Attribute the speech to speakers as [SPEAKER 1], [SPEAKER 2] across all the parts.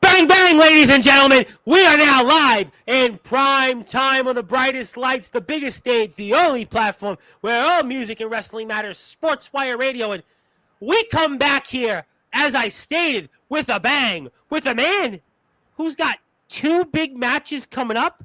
[SPEAKER 1] Bang, bang, ladies and gentlemen. We are now live in prime time on the brightest lights, the biggest stage, the only platform where all music and wrestling matters, Sportswire Radio. And we come back here, as I stated, with a bang, with a man who's got two big matches coming up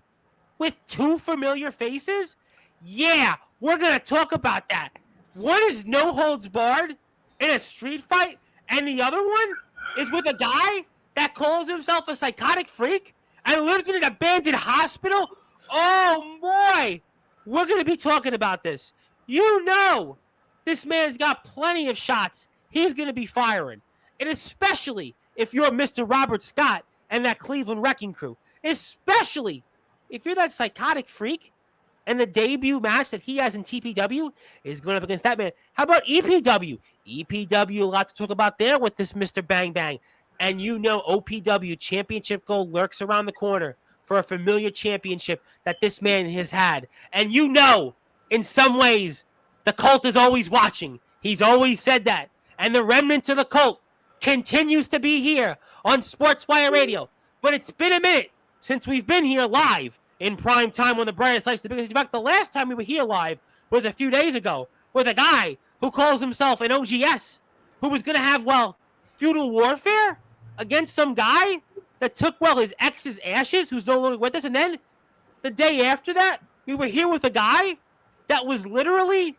[SPEAKER 1] with two familiar faces. Yeah, we're going to talk about that. One is no holds barred in a street fight, and the other one is with a guy that calls himself a psychotic freak and lives in an abandoned hospital. Oh, boy. We're going to be talking about this. You know, this man's got plenty of shots he's going to be firing. And especially if you're Mr. Robert Scott and that Cleveland Wrecking Crew. Especially if you're that psychotic freak and the debut match that he has in TPW is going up against that man. How about EPW? EPW, a lot to talk about there with this Mr. Bang Bang. And you know OPW championship gold lurks around the corner for a familiar championship that this man has had. And you know, in some ways, the cult is always watching. He's always said that. And the remnants of the cult continues to be here on Sportswire Radio. But it's been a minute since we've been here live in prime time on the brightest lights. In fact, the last time we were here live was a few days ago with a guy who calls himself an OGS, who was going to have, feudal warfare against some guy that took, his ex's ashes, who's no longer with us. And then the day after that, we were here with a guy that was literally,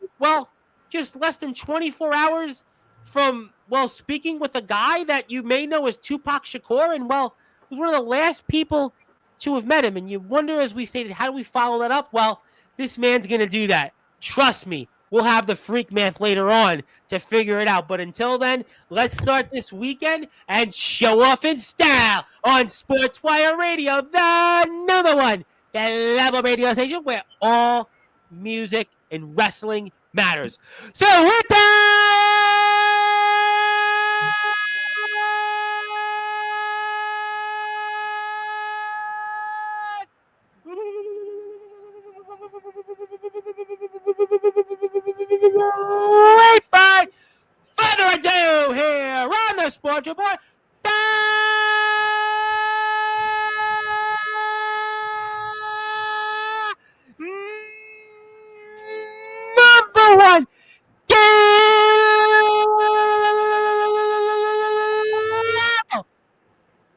[SPEAKER 1] just less than 24 hours from, speaking with a guy that you may know as Tupac Shakur. And, was one of the last people to have met him. And you wonder, as we stated, how do we follow that up? Well, this man's going to do that. Trust me. We'll have the freak math later on to figure it out. But until then, let's start this weekend and show off in style on Sportswire Radio, the number one, the level radio station where all music and wrestling matters. So with without further ado, here on the Sports Report, number one,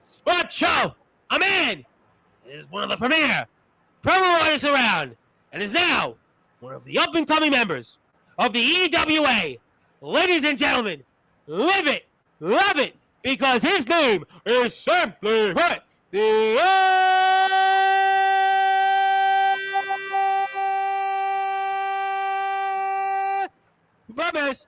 [SPEAKER 1] sports show. A man is one of the premier promo artists around and is now one of the up-and-coming members of the EWA. Ladies and gentlemen, live it, love it, because his name is simply put, the infamous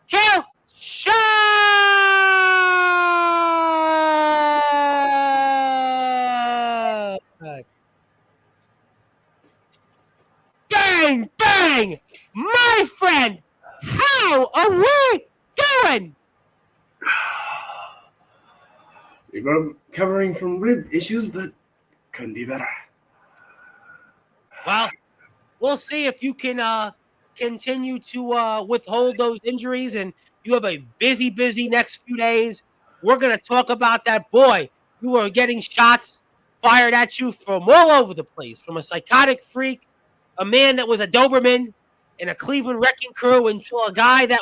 [SPEAKER 1] Killshot! Bang, bang! My friend, how are we doing?
[SPEAKER 2] We were recovering from rib issues, but couldn't be better.
[SPEAKER 1] Well, we'll see if you can continue to withhold those injuries, and you have a busy next few days. We're going to talk about that. Boy, you are getting shots fired at you from all over the place, from a psychotic freak, a man that was a Doberman in a Cleveland Wrecking Crew, into a guy that,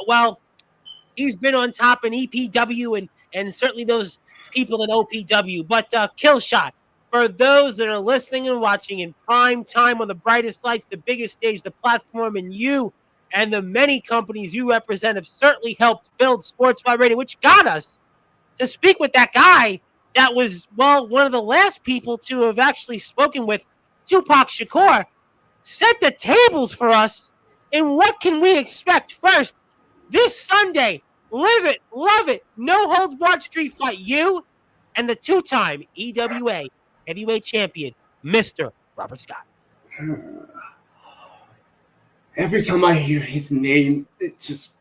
[SPEAKER 1] he's been on top in EPW and certainly those people in OPW. But Killshot, for those that are listening and watching in prime time on the brightest lights, the biggest stage, the platform, and you and the many companies you represent have certainly helped build Sportswire Radio, which got us to speak with that guy that was, well, one of the last people to have actually spoken with Tupac Shakur, set the tables for us. And what can we expect? First, this Sunday, live it, love it, no holds barred street fight. You and the two-time EWA heavyweight champion, Mr. Robert Scott.
[SPEAKER 2] Every time I hear his name, it just,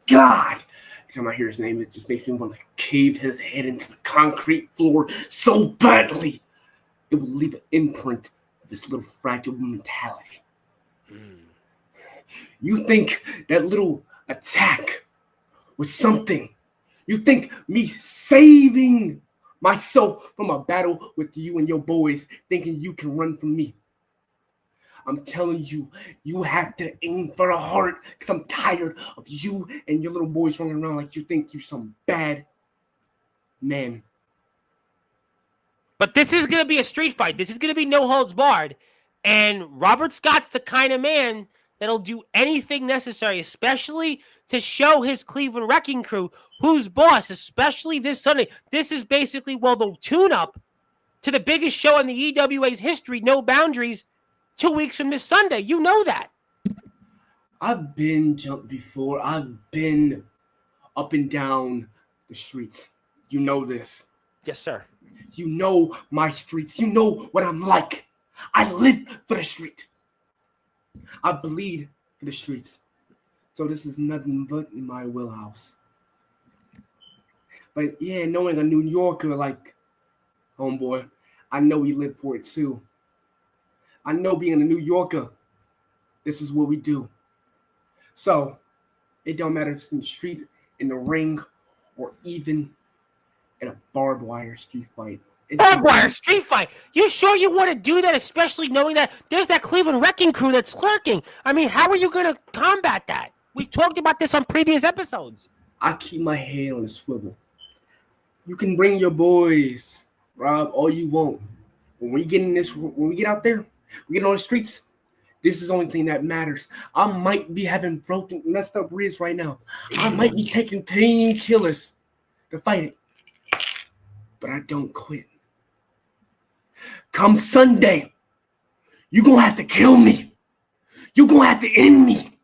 [SPEAKER 2] God. Every time I hear his name, it just makes me want to cave his head into the concrete floor so badly. It will leave an imprint of this little fragile mentality. You think that little attack was something? You think me saving myself from a battle with you and your boys, thinking you can run from me? I'm telling you, you have to aim for the heart, because I'm tired of you and your little boys running around like you think you're some bad man.
[SPEAKER 1] But this is going to be a street fight. This is going to be no holds barred. And Robert Scott's the kind of man that'll do anything necessary, especially to show his Cleveland Wrecking Crew who's boss, especially this Sunday. This is basically, well, the tune-up to the biggest show in the EWA's history, No Boundaries, 2 weeks from this Sunday. You know that.
[SPEAKER 2] I've been jumped before. I've been up and down the streets. You know this.
[SPEAKER 1] Yes, sir.
[SPEAKER 2] You know my streets. You know what I'm like. I live for the street. I bleed for the streets. So this is nothing but in my wheelhouse. But yeah, knowing a New Yorker like homeboy, I know he lived for it too. I know being a New Yorker, this is what we do. So it don't matter if it's in the street, in the ring, or even in a barbed wire street fight.
[SPEAKER 1] Barbed wire street fight? You sure you want to do that, especially knowing that there's that Cleveland Wrecking Crew that's lurking? I mean, how are you going to combat that? We've talked about this on previous episodes.
[SPEAKER 2] I keep my head on a swivel. You can bring your boys, Rob, all you want. When we get out there, we get on the streets, this is the only thing that matters. I might be having messed up ribs right now. I might be taking painkillers to fight it. But I don't quit. Come Sunday, you're going to have to kill me. You're going to have to end me.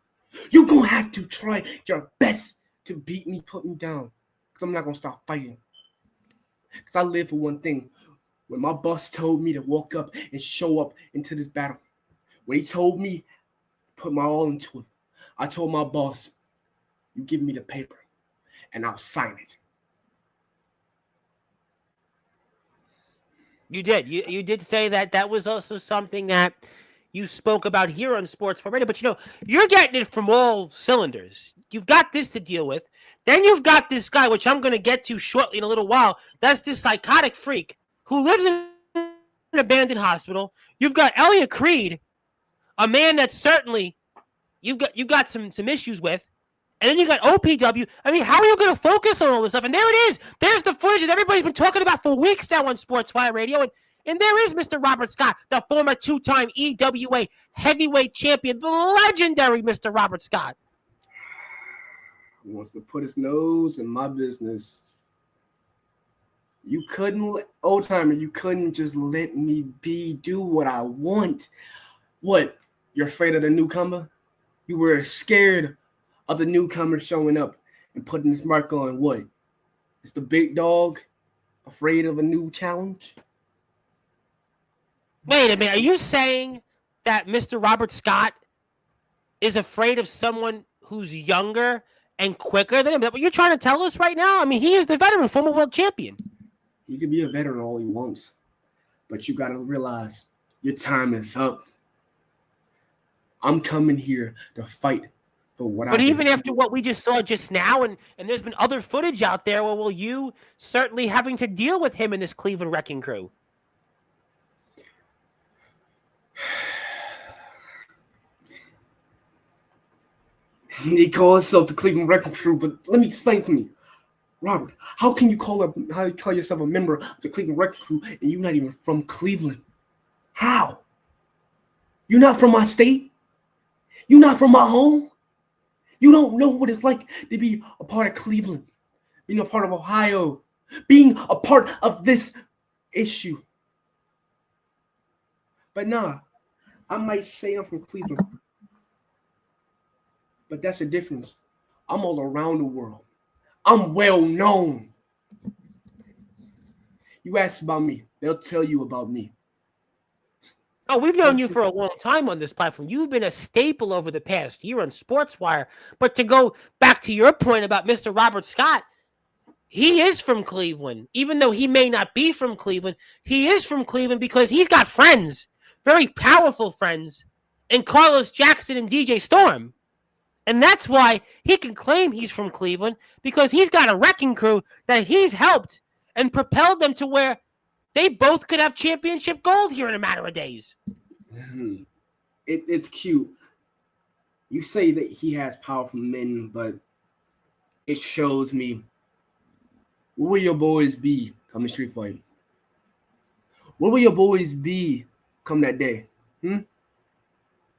[SPEAKER 2] You're going to have to try your best to beat me, put me down. Because I'm not going to stop fighting. Because I live for one thing. When my boss told me to walk up and show up into this battle, when he told me to put my all into it, I told my boss, you give me the paper and I'll sign it.
[SPEAKER 1] You did. You did say that was also something that you spoke about here on Sportswire Radio. But, you're getting it from all cylinders. You've got this to deal with. Then you've got this guy, which I'm going to get to shortly in a little while. That's this psychotic freak who lives in an abandoned hospital. You've got Elliot Creed, a man that certainly you've got some issues with. And then you got OPW. I mean, how are you going to focus on all this stuff? And there it is. There's the footage that everybody's been talking about for weeks now on Sportswire Radio. And there is Mr. Robert Scott, the former two-time EWA heavyweight champion, the legendary Mr. Robert Scott.
[SPEAKER 2] He wants to put his nose in my business. You couldn't, old timer, you couldn't just let me do what I want. What? You're afraid of the newcomer? You were scared of the newcomer showing up and putting his mark on what? It's the big dog afraid of a new challenge?
[SPEAKER 1] Wait a minute. Are you saying that Mr. Robert Scott is afraid of someone who's younger and quicker than him? Is that what you're trying to tell us right now? I mean, he is the veteran, former world champion.
[SPEAKER 2] He can be a veteran all he wants, but you got to realize your time is up. I'm coming here to fight for what I.
[SPEAKER 1] But even after what we just saw just now, and there's been other footage out there, well, you certainly having to deal with him in this Cleveland Wrecking Crew.
[SPEAKER 2] They call himself the Cleveland Wrecking Crew, but let me explain to me. Robert, how can you call yourself a member of the Cleveland Wrecking Crew and you're not even from Cleveland? How? You're not from my state? You're not from my home? You don't know what it's like to be a part of Cleveland, being a part of Ohio, being a part of this issue. But nah, I might say I'm from Cleveland, but that's the difference. I'm all around the world. I'm well known. You ask about me, they'll tell you about me.
[SPEAKER 1] Oh, we've known you for a long time on this platform. You've been a staple over the past year on Sportswire. But to go back to your point about Mr. Robert Scott, he is from Cleveland. Even though he may not be from Cleveland, he is from Cleveland because he's got friends, very powerful friends, in Carlos Jackson and DJ Storm. And that's why he can claim he's from Cleveland, because he's got a wrecking crew that he's helped and propelled them to where they both could have championship gold here in a matter of days.
[SPEAKER 2] It's cute. You say that he has powerful men, but it shows me, where will your boys be come the street fight? Where will your boys be come that day? You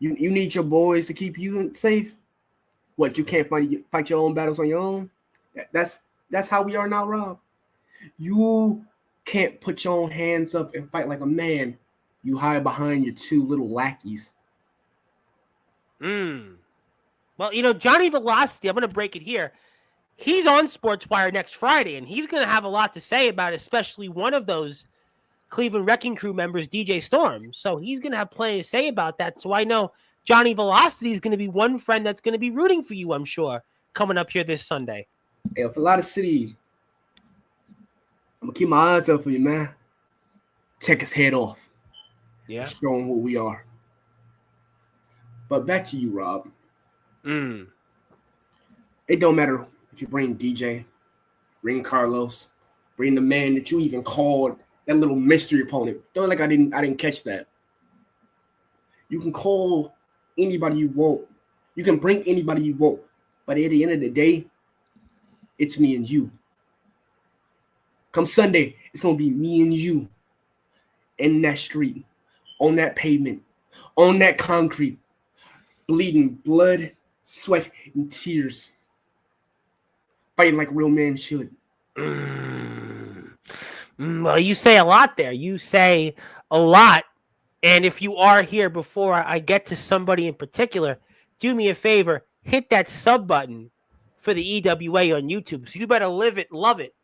[SPEAKER 2] need your boys to keep you safe? What, you can't fight your own battles on your own? That's how we are now, Rob. You can't put your own hands up and fight like a man. You hide behind your two little lackeys.
[SPEAKER 1] Well, Johnny Velocity, I'm going to break it here. He's on Sportswire next Friday, and he's going to have a lot to say about especially one of those Cleveland Wrecking Crew members, DJ Storm. So he's going to have plenty to say about that. So I know Johnny Velocity is going to be one friend that's going to be rooting for you, I'm sure, coming up here this Sunday.
[SPEAKER 2] Hey, if a lot of city, I'm going to keep my eyes up for you, man. Check his head off.
[SPEAKER 1] Yeah.
[SPEAKER 2] Show him what we are. But back to you, Rob. It don't matter if you bring DJ, bring Carlos, bring the man that you even called that little mystery opponent. Don't like I didn't catch that. You can call anybody you want. You can bring anybody you want. But at the end of the day, it's me and you. Come Sunday, it's going to be me and you in that street, on that pavement, on that concrete, bleeding blood, sweat, and tears. Fighting like real men should.
[SPEAKER 1] Well, you say a lot there. You say a lot. And if you are here before I get to somebody in particular, do me a favor, hit that sub button for the EWA on YouTube. So you better live it, love it.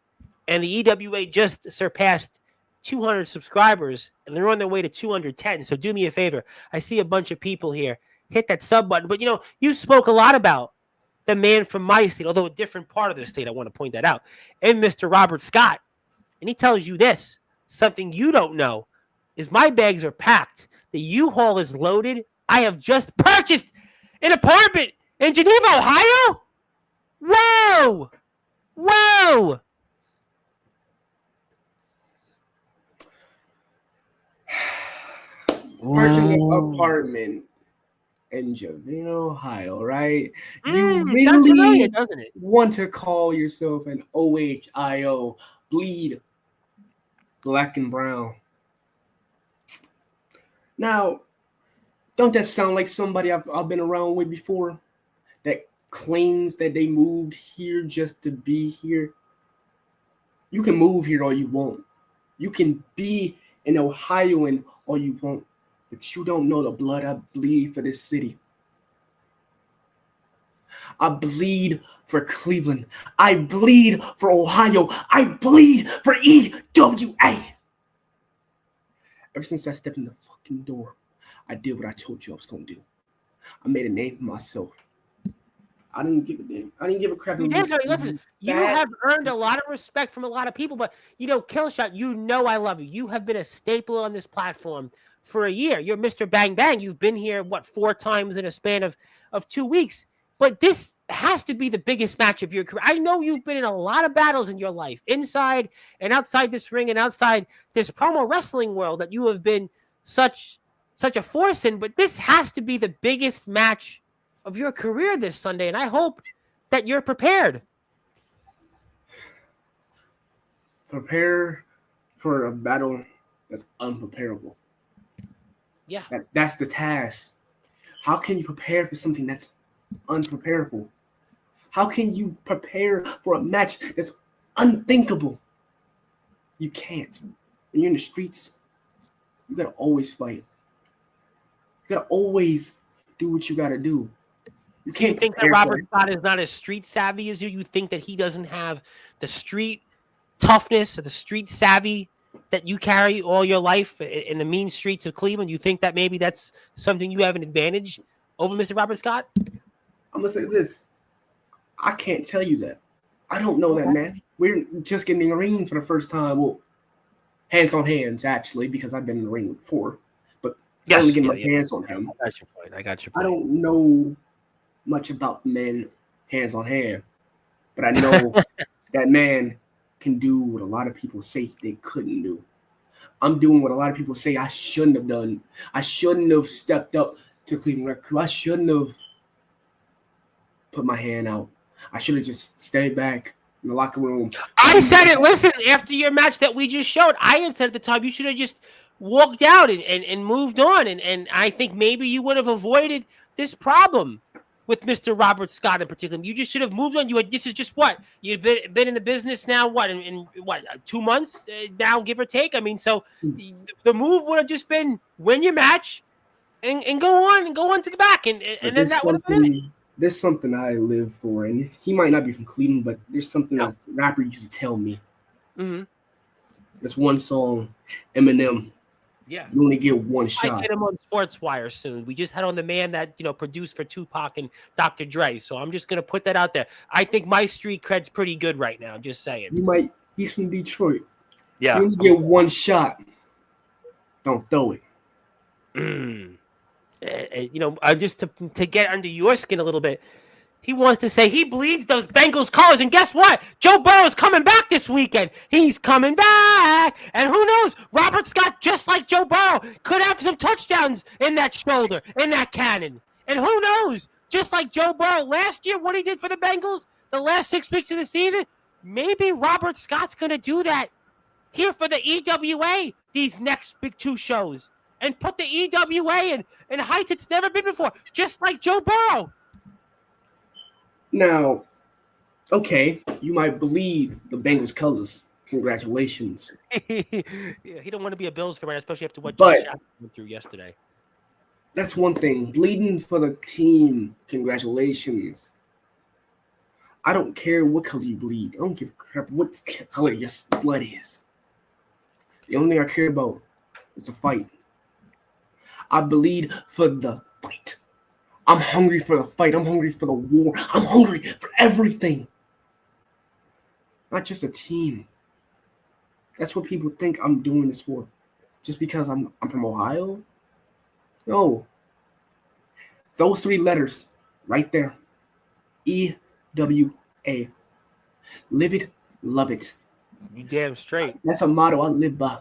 [SPEAKER 1] And the EWA just surpassed 200 subscribers, and they're on their way to 210. So do me a favor. I see a bunch of people here. Hit that sub button. But, you spoke a lot about the man from my state, although a different part of the state, I want to point that out, and Mr. Robert Scott. And he tells you this, something you don't know, is my bags are packed. The U-Haul is loaded. I have just purchased an apartment in Geneva, Ohio. Whoa! Whoa!
[SPEAKER 2] Purchasing an apartment in Geneva, Ohio, right? You really
[SPEAKER 1] familiar, doesn't it?
[SPEAKER 2] want to call yourself an OHIO, bleed black and brown. Now, don't that sound like somebody I've been around with before that claims that they moved here just to be here? You can move here all you want. You can be an Ohioan all you want, but you don't know the blood I bleed for this city. I bleed for Cleveland. I bleed for Ohio. I bleed for EWA. Ever since I stepped in the fucking door, I did what I told you I was going to do. I made a name for myself. I didn't give a damn. I didn't give a crap.
[SPEAKER 1] Listen, you have earned a lot of respect from a lot of people, but, Killshot, I love you. You have been a staple on this platform for a year. You're Mr. Bang Bang. You've been here, 4 times in a span of 2 weeks. But this has to be the biggest match of your career. I know you've been in a lot of battles in your life, inside and outside this ring and outside this promo wrestling world that you have been such a force in, but this has to be the biggest match of your career this Sunday, and I hope that you're prepared.
[SPEAKER 2] Prepare for a battle that's unpreparable.
[SPEAKER 1] Yeah.
[SPEAKER 2] That's the task. How can you prepare for something that's unpreparable? How can you prepare for a match that's unthinkable? You can't. When you're in the streets, you gotta always fight. You gotta always do what you gotta do. You
[SPEAKER 1] Do you
[SPEAKER 2] can't
[SPEAKER 1] think that
[SPEAKER 2] prepare for
[SPEAKER 1] Robert
[SPEAKER 2] it.
[SPEAKER 1] Scott is not as street savvy as you? You think that he doesn't have the street toughness or the street savvy that you carry all your life in the mean streets of Cleveland? You think that maybe that's something you have an advantage over Mr. Robert Scott?
[SPEAKER 2] I'm gonna say this. I can't tell you that. I don't know that man. We're just getting in the ring for the first time. Well, hands on hands, actually, because I've been in the ring before. But
[SPEAKER 1] Yes,
[SPEAKER 2] only getting
[SPEAKER 1] yeah,
[SPEAKER 2] my
[SPEAKER 1] yeah.
[SPEAKER 2] hands on him.
[SPEAKER 1] I got your point. I got your
[SPEAKER 2] I
[SPEAKER 1] point.
[SPEAKER 2] don't know much about men hands on hand, but I know that man can do what a lot of people say they couldn't do. I'm doing what a lot of people say I shouldn't have done. I shouldn't have stepped up to Cleveland Rec Crew. I shouldn't have put my hand out. I should have just stayed back in the locker room.
[SPEAKER 1] I said it. Listen, after your match that we just showed, I had said at the time you should have just walked out and moved on. And I think maybe you would have avoided this problem with Mr. Robert Scott in particular. You just should have moved on. This is just what? You've been in the business now, what, in what, 2 months now, give or take? I mean, so the move would have just been win your match and go on to the back. And then that would have been it.
[SPEAKER 2] There's something I live for, and he might not be from Cleveland, but there's something that a rapper used to tell me.
[SPEAKER 1] Mm-hmm.
[SPEAKER 2] There's one song, Eminem.
[SPEAKER 1] Yeah,
[SPEAKER 2] you only get one
[SPEAKER 1] I
[SPEAKER 2] shot.
[SPEAKER 1] get him on Sportswire soon. We just had on the man that produced for Tupac and Dr. Dre. So I'm just gonna put that out there. I think my street cred's pretty good right now. I'm just saying.
[SPEAKER 2] He's from Detroit.
[SPEAKER 1] Yeah,
[SPEAKER 2] you only get one shot. Don't throw it.
[SPEAKER 1] Just to get under your skin a little bit, he wants to say he bleeds those Bengals colors. And guess what? Joe Burrow's coming back this weekend. He's coming back. And who knows? Robert Scott, just like Joe Burrow, could have some touchdowns in that shoulder, in that cannon. And who knows? Just like Joe Burrow last year, what he did for the Bengals, the last 6 weeks of the season, maybe Robert Scott's going to do that here for the EWA these next big 2 shows. And put the EWA in heights it's never been before, just like Joe Burrow.
[SPEAKER 2] Now, okay, you might bleed the Bengals colors. Congratulations.
[SPEAKER 1] Yeah, he don't want to be a Bills fan, especially after what
[SPEAKER 2] But-
[SPEAKER 1] Josh Allen went through yesterday.
[SPEAKER 2] That's one thing. Bleeding for the team. Congratulations. I don't care what color you bleed. I don't give a crap what color your blood is. The only thing I care about is the fight. I bleed for the fight. I'm hungry for the fight. I'm hungry for the war. I'm hungry for everything. Not just a team. That's what people think I'm doing this for. Just because I'm from Ohio? No. Those 3 letters right there. EWA. Live it, love it.
[SPEAKER 1] You damn straight.
[SPEAKER 2] That's a motto I live by.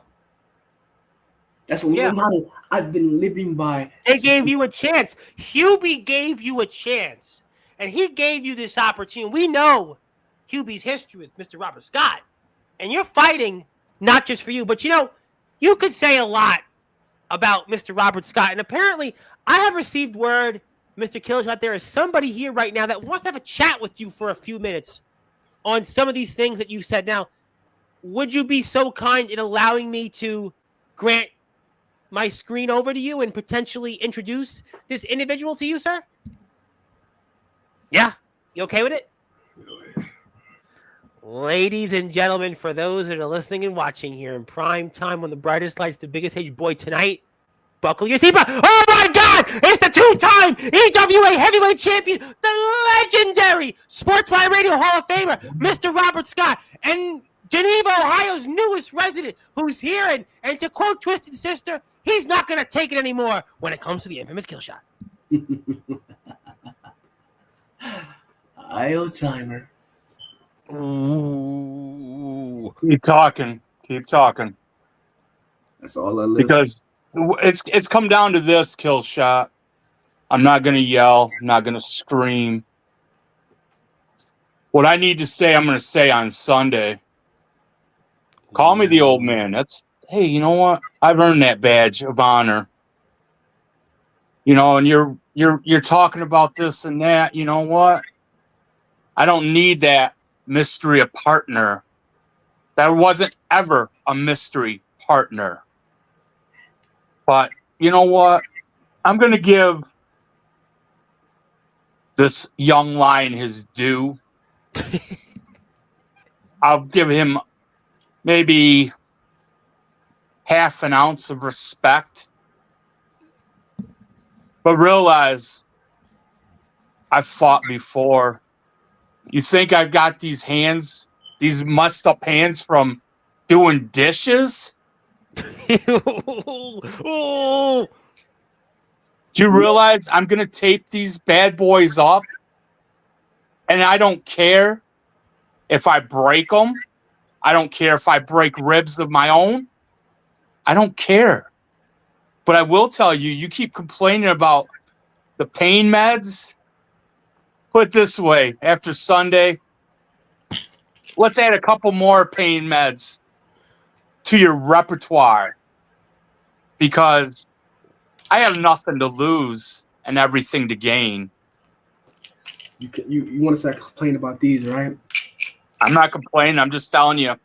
[SPEAKER 2] That's a motto I've been living by.
[SPEAKER 1] They gave you a chance. Hubie gave you a chance. And he gave you this opportunity. We know Hubie's history with Mr. Robert Scott. And you're fighting not just for you, but you could say a lot about Mr. Robert Scott. And apparently, I have received word, Mr. Killshot, there is somebody here right now that wants to have a chat with you for a few minutes on some of these things that you said. Now, would you be so kind in allowing me to grant my screen over to you and potentially introduce this individual to you, sir? Yeah? You okay with it? Ladies and gentlemen, for those that are listening and watching here in prime time on the brightest lights, the biggest stage, boy, tonight, buckle your seatbelt. Oh my God! It's the 2-time EWA heavyweight champion, the legendary Sportswire Radio Hall of Famer, Mr. Robert Scott, and Geneva, Ohio's newest resident, who's here, and to quote Twisted Sister, he's not going to take it anymore when it comes to the infamous Killshot.
[SPEAKER 2] Io timer.
[SPEAKER 1] Ooh.
[SPEAKER 3] Keep talking.
[SPEAKER 2] That's all I live.
[SPEAKER 3] Because it's come down to this, Killshot. I'm not going to yell. I'm not going to scream. What I need to say, I'm going to say on Sunday. Call me the old man. Hey, you know what? I've earned that badge of honor. And you're talking about this and that. You know what? I don't need that mystery of partner. That wasn't ever a mystery partner. But you know what? I'm going to give this young lion his due. I'll give him maybe half an ounce of respect. But realize I've fought before. You think I've got these hands, these mussed up hands from doing dishes?
[SPEAKER 1] Oh,
[SPEAKER 3] Do you realize I'm going to tape these bad boys up? And I don't care if I break them. I don't care if I break ribs of my own. I don't care. But I will tell you, you keep complaining about the pain meds. Put it this way, after Sunday, let's add a couple more pain meds to your repertoire. Because I have nothing to lose and everything to gain.
[SPEAKER 2] You want to start complaining about these, right?
[SPEAKER 3] I'm not complaining. I'm just telling you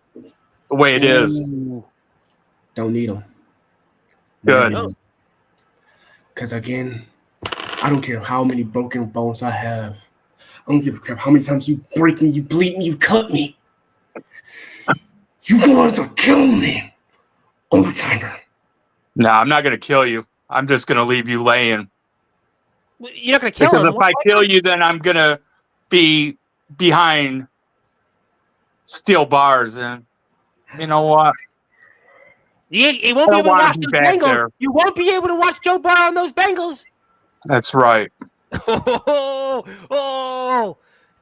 [SPEAKER 3] the way it is.
[SPEAKER 2] Don't need them.
[SPEAKER 3] Good.
[SPEAKER 2] Because again, I don't care how many broken bones I have. I don't give a crap how many times you break me, you bleed me, you cut me. You going to kill me, overtimer.
[SPEAKER 3] No, I'm not going to kill you. I'm just going to leave you laying.
[SPEAKER 1] you're not going to kill
[SPEAKER 3] Because
[SPEAKER 1] him.
[SPEAKER 3] if I kill you, then I'm going to be behind steel bars. And you know what?
[SPEAKER 1] You won't be
[SPEAKER 3] I
[SPEAKER 1] able to
[SPEAKER 3] don't wanna
[SPEAKER 1] watch
[SPEAKER 3] be
[SPEAKER 1] those
[SPEAKER 3] back
[SPEAKER 1] Bengals.
[SPEAKER 3] there.
[SPEAKER 1] You won't be able to watch Joe Burrow on those Bengals.
[SPEAKER 3] That's right.
[SPEAKER 1] Killshot,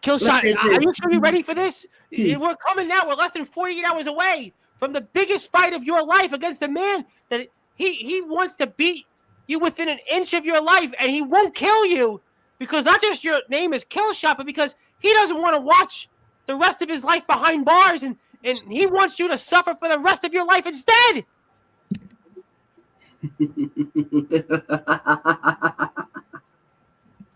[SPEAKER 1] are you sure you're ready for this?
[SPEAKER 2] Huge.
[SPEAKER 1] We're coming now. We're less than 48 hours away from the biggest fight of your life against a man that he wants to beat you within an inch of your life, and he won't kill you because not just your name is Killshot, but because he doesn't want to watch the rest of his life behind bars, and he wants you to suffer for the rest of your life instead.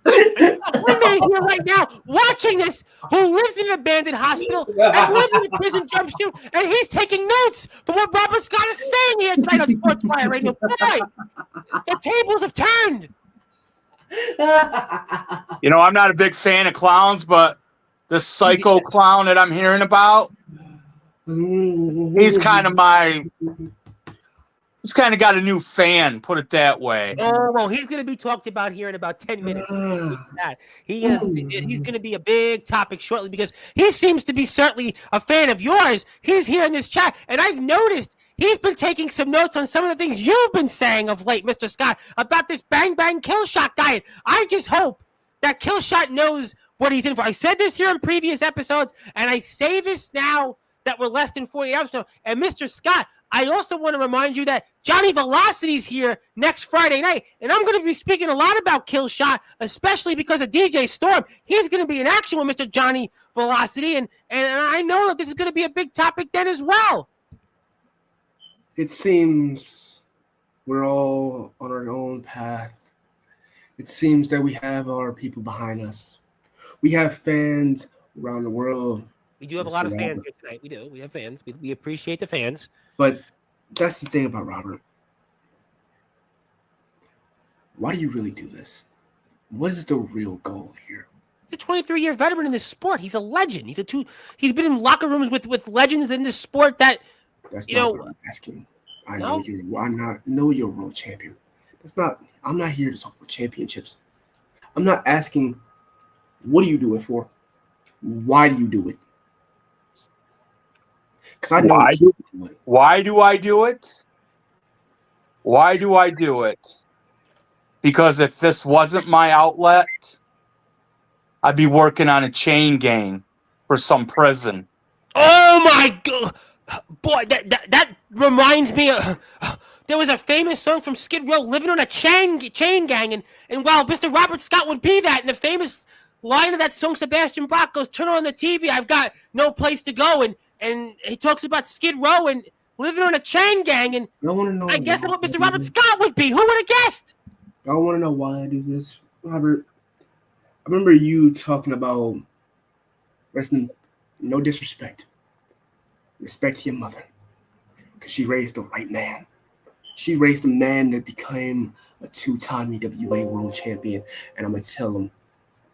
[SPEAKER 1] One man here right now watching this who lives in an abandoned hospital and lives in a prison jumpsuit, and he's taking notes from what Robert Scott is saying here tonight on Sportzwire Radio. Boy, the tables have turned.
[SPEAKER 3] You know, I'm not a big fan of clowns, but this psycho clown that I'm hearing about, he's kind of he's kind of got a new fan, put it that way.
[SPEAKER 1] Oh, well, he's going to be talked about here in about 10 minutes. He's going to be a big topic shortly because he seems to be certainly a fan of yours. He's here in this chat, and I've noticed he's been taking some notes on some of the things you've been saying of late, Mr. Scott, about this Bang Bang Killshot diet. I just hope that Killshot knows what he's in for. I said this here in previous episodes, and I say this now that we're less than 48 hours now. And Mr. Scott, I also want to remind you that Johnny Velocity's here next Friday night, and I'm going to be speaking a lot about Killshot, especially because of DJ Storm. He's going to be in action with Mr. Johnny Velocity, and I know that this is going to be a big topic then as well.
[SPEAKER 2] It seems we're all on our own path. It seems that we have our people behind us. We have fans around the world.
[SPEAKER 1] We do have a lot of fans here tonight. We do. We have fans. We appreciate the fans.
[SPEAKER 2] But that's the thing about Robert. Why do you really do this? What is the real goal here?
[SPEAKER 1] He's a 23-year veteran in this sport. He's a legend. He's been in locker rooms with legends in this sport that
[SPEAKER 2] That's
[SPEAKER 1] you
[SPEAKER 2] not
[SPEAKER 1] know.
[SPEAKER 2] what I'm asking. I know you're a world champion. I'm not here to talk about championships. I'm not asking what do you do it for? Why do you do it? Because I know
[SPEAKER 3] Why do I do it? Why do I do it? Because if this wasn't my outlet, I'd be working on a chain gang for some prison.
[SPEAKER 1] Oh my God, boy! That reminds me. There was a famous song from Skid Row, "Living on a Chain Gang," and while Mr. Robert Scott would be that, and the famous line of that song, Sebastian Bach goes, "Turn on the TV, I've got no place to go," and he talks about Skid Row and living on a chain gang, and I guess what Mr. Robert Scott would be. Who would have guessed?
[SPEAKER 2] I want to know why I do this, Robert. I remember you talking about wrestling. No disrespect. Respect to your mother. Because she raised the right man. She raised a man that became a 2-time EWA world champion. And I'm going to tell him,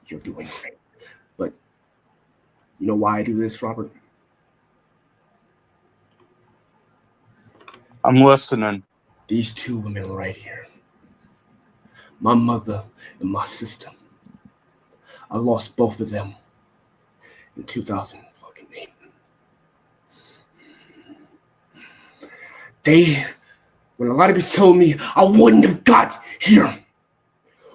[SPEAKER 2] you're doing great. But you know why I do this, Robert?
[SPEAKER 3] I'm listening.
[SPEAKER 2] These two women right here. My mother and my sister. I lost both of them in 2008. When a lot of people told me I wouldn't have got here.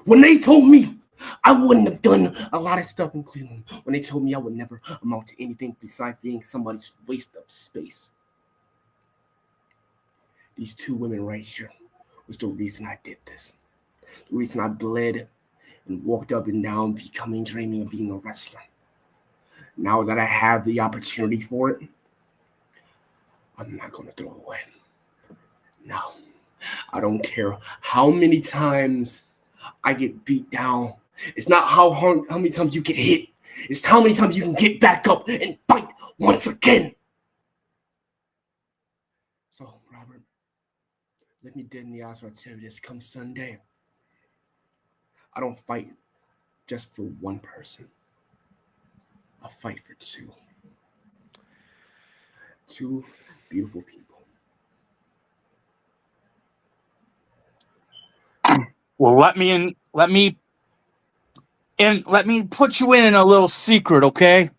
[SPEAKER 2] When they told me I wouldn't have done a lot of stuff in Cleveland. When they told me I would never amount to anything besides being somebody's waste of space. These two women right here was the reason I did this. The reason I bled and walked up and down dreaming of being a wrestler. Now that I have the opportunity for it, I'm not going to throw it away. No, I don't care how many times I get beat down. It's not how many times you get hit. It's how many times you can get back up and fight once again. So, Robert, look me dead in the eyes when I tell you this. Come Sunday, I don't fight just for one person. I fight for two. Two beautiful people.
[SPEAKER 3] Well, let me put you in a little secret, okay?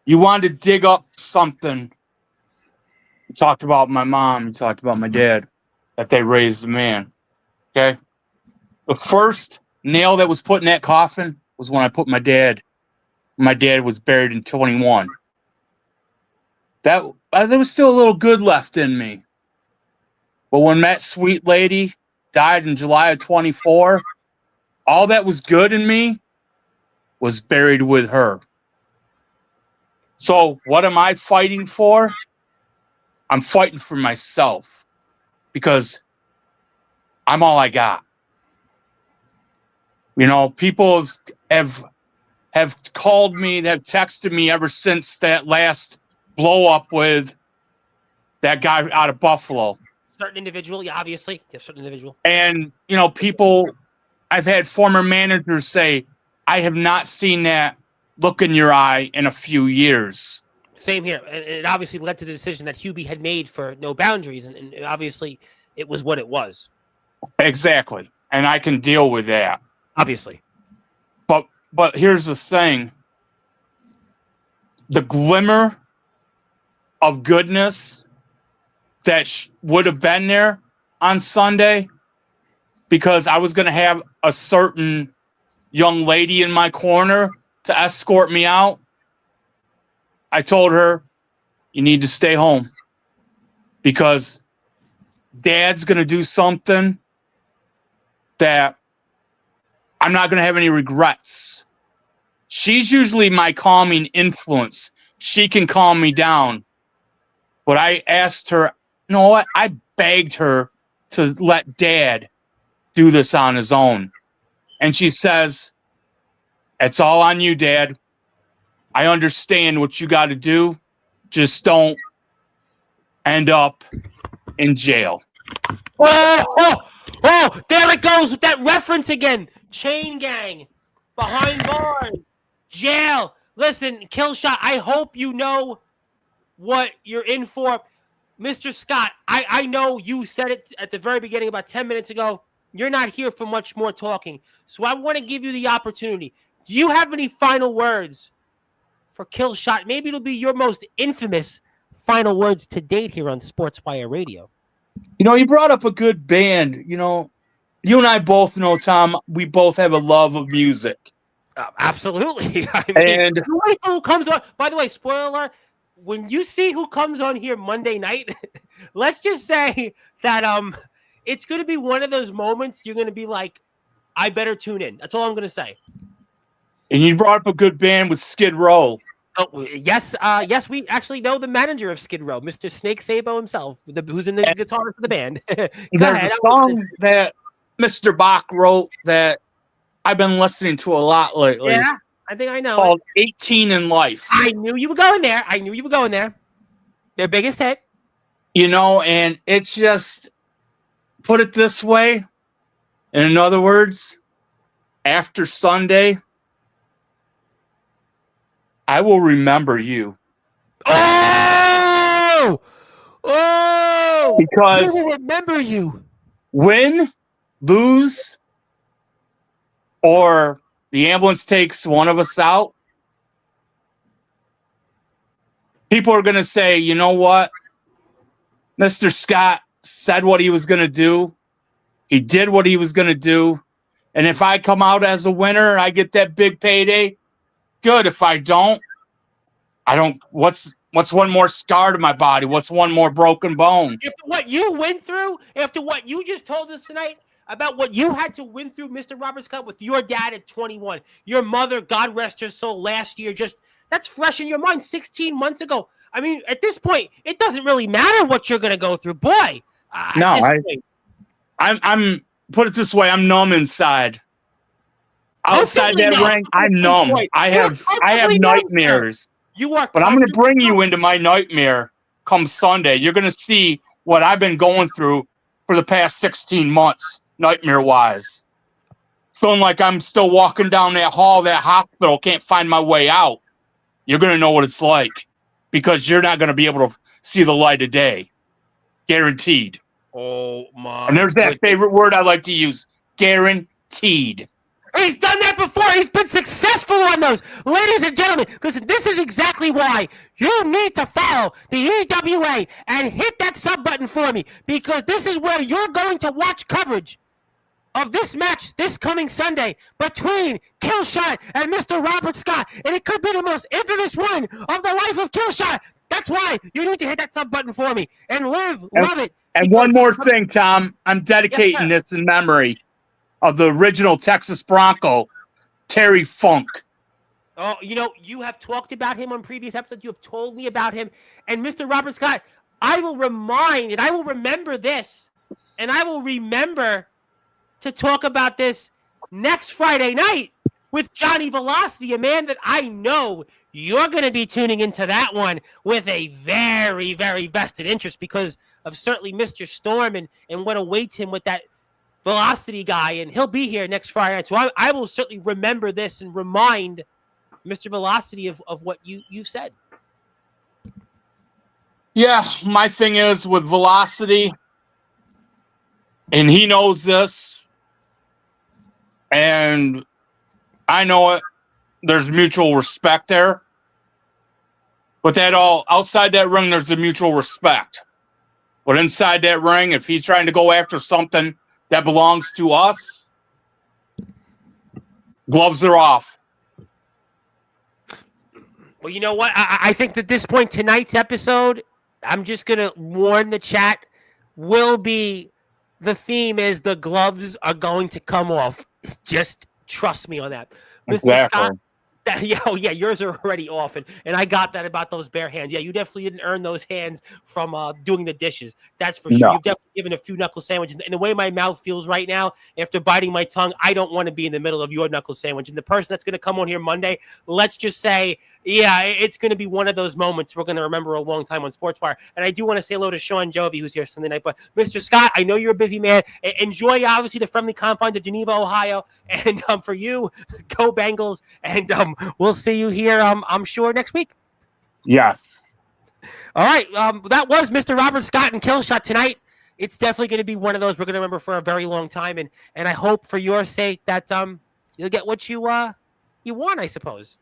[SPEAKER 3] You wanted to dig up something. You talked about my mom. You talked about my dad, that they raised a man, okay? The first nail that was put in that coffin was when I put my dad. My dad was buried in 21. There was still a little good left in me. But when that sweet lady died in July of 24, all that was good in me was buried with her. So what am I fighting for? I'm fighting for myself because I'm all I got. You know, people have called me, have texted me ever since that last blow up with that guy out of Buffalo.
[SPEAKER 1] Certain individual, yeah, obviously. Yeah, certain individual.
[SPEAKER 3] And, you know, I've had former managers say, I have not seen that look in your eye in a few years.
[SPEAKER 1] Same here. And it obviously led to the decision that Hubie had made for no boundaries. And obviously, it was what it was.
[SPEAKER 3] Exactly. And I can deal with that.
[SPEAKER 1] Obviously.
[SPEAKER 3] But here's the thing. The glimmer of goodness that would have been there on Sunday, because I was going to have a certain young lady in my corner to escort me out. I told her, you need to stay home because Dad's going to do something that I'm not going to have any regrets. She's usually my calming influence. She can calm me down. But I asked her, you know what? I begged her to let Dad do this on his own. And she says, it's all on you, Dad. I understand what you got to do. Just don't end up in jail.
[SPEAKER 1] Oh, there it goes with that reference again. Chain gang, behind bars, jail. Listen, Killshot, I hope you know what you're in for. Mr. Scott, I know you said it at the very beginning about 10 minutes ago. You're not here for much more talking. So I want to give you the opportunity. Do you have any final words for Killshot? Maybe it'll be your most infamous final words to date here on Sportswire Radio.
[SPEAKER 3] You know, you brought up a good band. You know, you and I both know, Tom, we both have a love of music.
[SPEAKER 1] Absolutely. I mean,
[SPEAKER 3] and
[SPEAKER 1] who comes on? By the way, spoiler alert, when you see who comes on here Monday night, let's just say that it's going to be one of those moments you're going to be like, I better tune in. That's all I'm going to say.
[SPEAKER 3] And you brought up a good band with Skid Row.
[SPEAKER 1] Oh, yes. Yes, we actually know the manager of Skid Row, Mr. Snake Sabo himself, who's in the guitarist of the band. Go ahead.
[SPEAKER 3] There's a song that Mr. Bach wrote that I've been listening to a lot lately.
[SPEAKER 1] Yeah, I think I know.
[SPEAKER 3] Called 18 in Life.
[SPEAKER 1] I knew you were going there. Their biggest hit.
[SPEAKER 3] And it's just, put it this way. In other words, after Sunday, I will remember you.
[SPEAKER 1] Oh!
[SPEAKER 3] Because
[SPEAKER 1] we will remember you.
[SPEAKER 3] Win, lose, or the ambulance takes one of us out, people are going to say, you know what? Mr. Scott said what he was going to do. He did what he was going to do. And if I come out as a winner, I get that big payday. Good. If I don't, what's one more scar to my body? What's one more broken bone?
[SPEAKER 1] After what you went through, after what you just told us tonight about what you had to win through, Mr. Robert Scott, with your dad at 21, your mother, God rest her soul, last year, that's fresh in your mind 16 months ago. I mean, at this point, it doesn't really matter what you're going to go through. Boy,
[SPEAKER 3] I'm put it this way, I'm numb inside. Outside that ring, I'm numb. I have nightmares.
[SPEAKER 1] You are,
[SPEAKER 3] but I'm going to bring you into my nightmare come Sunday. You're going to see what I've been going through for the past 16 months, nightmare-wise. Feeling like I'm still walking down that hall, that hospital, can't find my way out. You're going to know what it's like, because you're not going to be able to see the light of day. Guaranteed.
[SPEAKER 1] Oh, my.
[SPEAKER 3] And there's that favorite word I like to use, guaranteed.
[SPEAKER 1] He's done that before. He's been successful on those. Ladies and gentlemen, listen, this is exactly why you need to follow the EWA and hit that sub button for me, because this is where you're going to watch coverage of this match this coming Sunday between Killshot and Mr. Robert Scott. And it could be the most infamous one of the life of Killshot. That's why you need to hit that sub button for me and love it.
[SPEAKER 3] And one more thing, Tom. I'm dedicating this in memory of the original Texas Bronco, Terry Funk.
[SPEAKER 1] Oh, you have talked about him on previous episodes. You have told me about him. And Mr. Robert Scott, I will remember this, and I will remember to talk about this next Friday night with Johnny Velocity, a man that I know you're going to be tuning into that one with a very, very vested interest because of certainly Mr. Storm and what awaits him with that Velocity guy, and he'll be here next Friday night. So I will certainly remember this and remind Mr. Velocity of what you've said.
[SPEAKER 3] Yeah, my thing is with Velocity, and he knows this, and I know it, there's mutual respect there. But outside that ring, there's the mutual respect. But inside that ring, if he's trying to go after something that belongs to us, gloves are off.
[SPEAKER 1] Well, you know what? I think that this point, tonight's episode, I'm just going to warn the chat, the theme is the gloves are going to come off. Just trust me on that.
[SPEAKER 3] Exactly.
[SPEAKER 1] Mr. Scott, yours are already off, and I got that about those bare hands. Yeah, you definitely didn't earn those hands from doing the dishes. That's for sure.
[SPEAKER 3] No.
[SPEAKER 1] You've definitely given a few knuckle sandwiches. And the way my mouth feels right now, after biting my tongue, I don't want to be in the middle of your knuckle sandwich. And the person that's going to come on here Monday, let's just say, yeah, it's going to be one of those moments we're going to remember a long time on Sportswire. And I do want to say hello to Sean Jovi, who's here Sunday night. But Mr. Scott, I know you're a busy man. Enjoy, obviously, the friendly confines of Geneva, Ohio. And for you, go Bengals. And we'll see you here, I'm sure, next week.
[SPEAKER 3] Yes.
[SPEAKER 1] All right. That was Mr. Robert Scott and Killshot tonight. It's definitely going to be one of those we're going to remember for a very long time. And I hope for your sake that you'll get what you want, I suppose,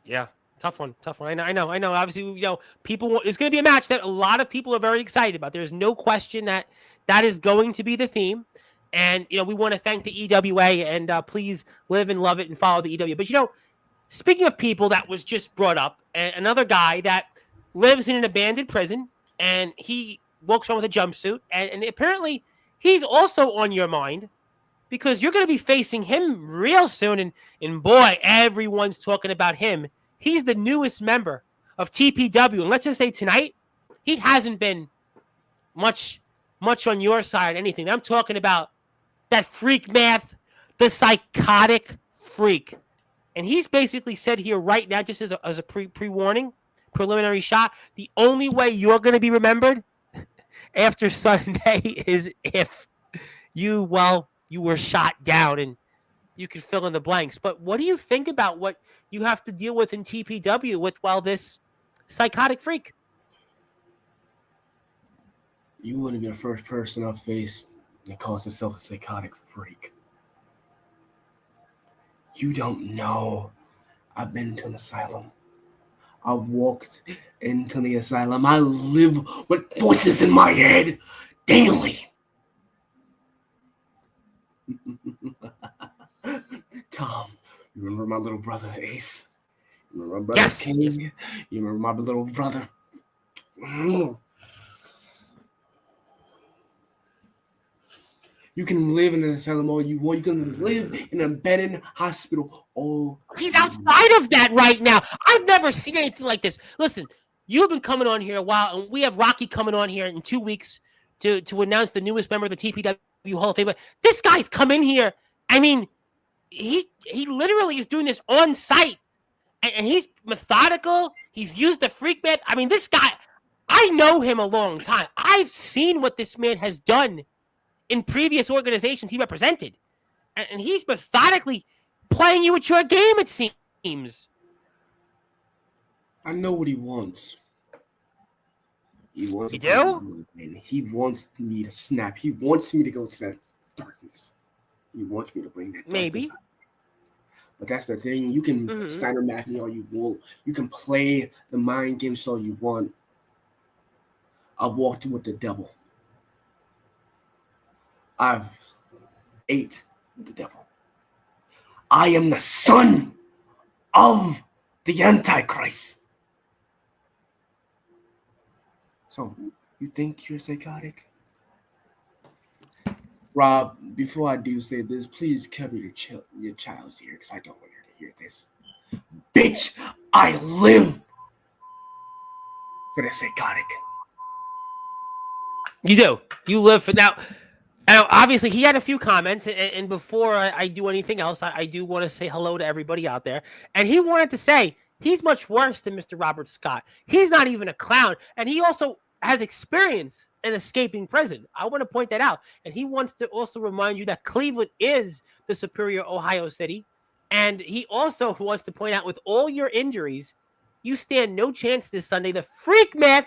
[SPEAKER 1] Yeah, tough one. I know. Obviously, people. It's going to be a match that a lot of people are very excited about. There's no question that is going to be the theme, and we want to thank the EWA and please live and love it and follow the EWA. But speaking of people that was just brought up, another guy that lives in an abandoned prison and he walks around with a jumpsuit, and apparently he's also on your mind, because you're going to be facing him real soon. And boy, everyone's talking about him. He's the newest member of TPW. And let's just say tonight, he hasn't been much on your side or anything. I'm talking about that freak math, the psychotic freak. And he's basically said here right now, just as a pre-warning, preliminary shot, the only way you're going to be remembered after Sunday is if you were shot down, and you can fill in the blanks. But what do you think about what you have to deal with in TPW with, this psychotic freak?
[SPEAKER 2] You wouldn't be the first person I've faced that calls himself a psychotic freak. You don't know. I've been to an asylum. I've walked into the asylum. I live with voices in my head daily. Tom, you remember my little brother Ace? You remember my brother
[SPEAKER 1] Yes.
[SPEAKER 2] King? You remember my little brother? You can live in an asylum all you want. You can live in an abandoned hospital all.
[SPEAKER 1] He's outside of that right now. I've never seen anything like this. Listen, you've been coming on here a while, and we have Rocky coming on here in 2 weeks to announce the newest member of the TPW Hall of Fame. But this guy's come in here. I mean, he literally is doing this on site, and he's methodical. He's used the freak man. I mean, this guy, I know him a long time. I've seen what this man has done in previous organizations he represented. And he's methodically playing you at your game, it seems.
[SPEAKER 2] I know what he wants. He wants
[SPEAKER 1] You
[SPEAKER 2] to
[SPEAKER 1] do?
[SPEAKER 2] and he wants me to snap. He wants me to go to that darkness. He wants me to bring that
[SPEAKER 1] Maybe.
[SPEAKER 2] darkness out. But that's the thing. You can Steiner Mac me all you want. You can play the mind games all you want. I've walked with the devil. I've ate the devil. I am the son of the Antichrist. So, you think you're psychotic? Rob, before I do say this, please cover your child's ear, because I don't want her to hear this. Bitch, I live for the psychotic.
[SPEAKER 1] You do. You live for now. Obviously, he had a few comments, and before I do anything else, I do want to say hello to everybody out there. And he wanted to say he's much worse than Mr. Robert Scott. He's not even a clown, and he also has experience in escaping prison. I want to point that out. And he wants to also remind you that Cleveland is the superior Ohio city. And he also wants to point out, with all your injuries, you stand no chance this Sunday. The freak myth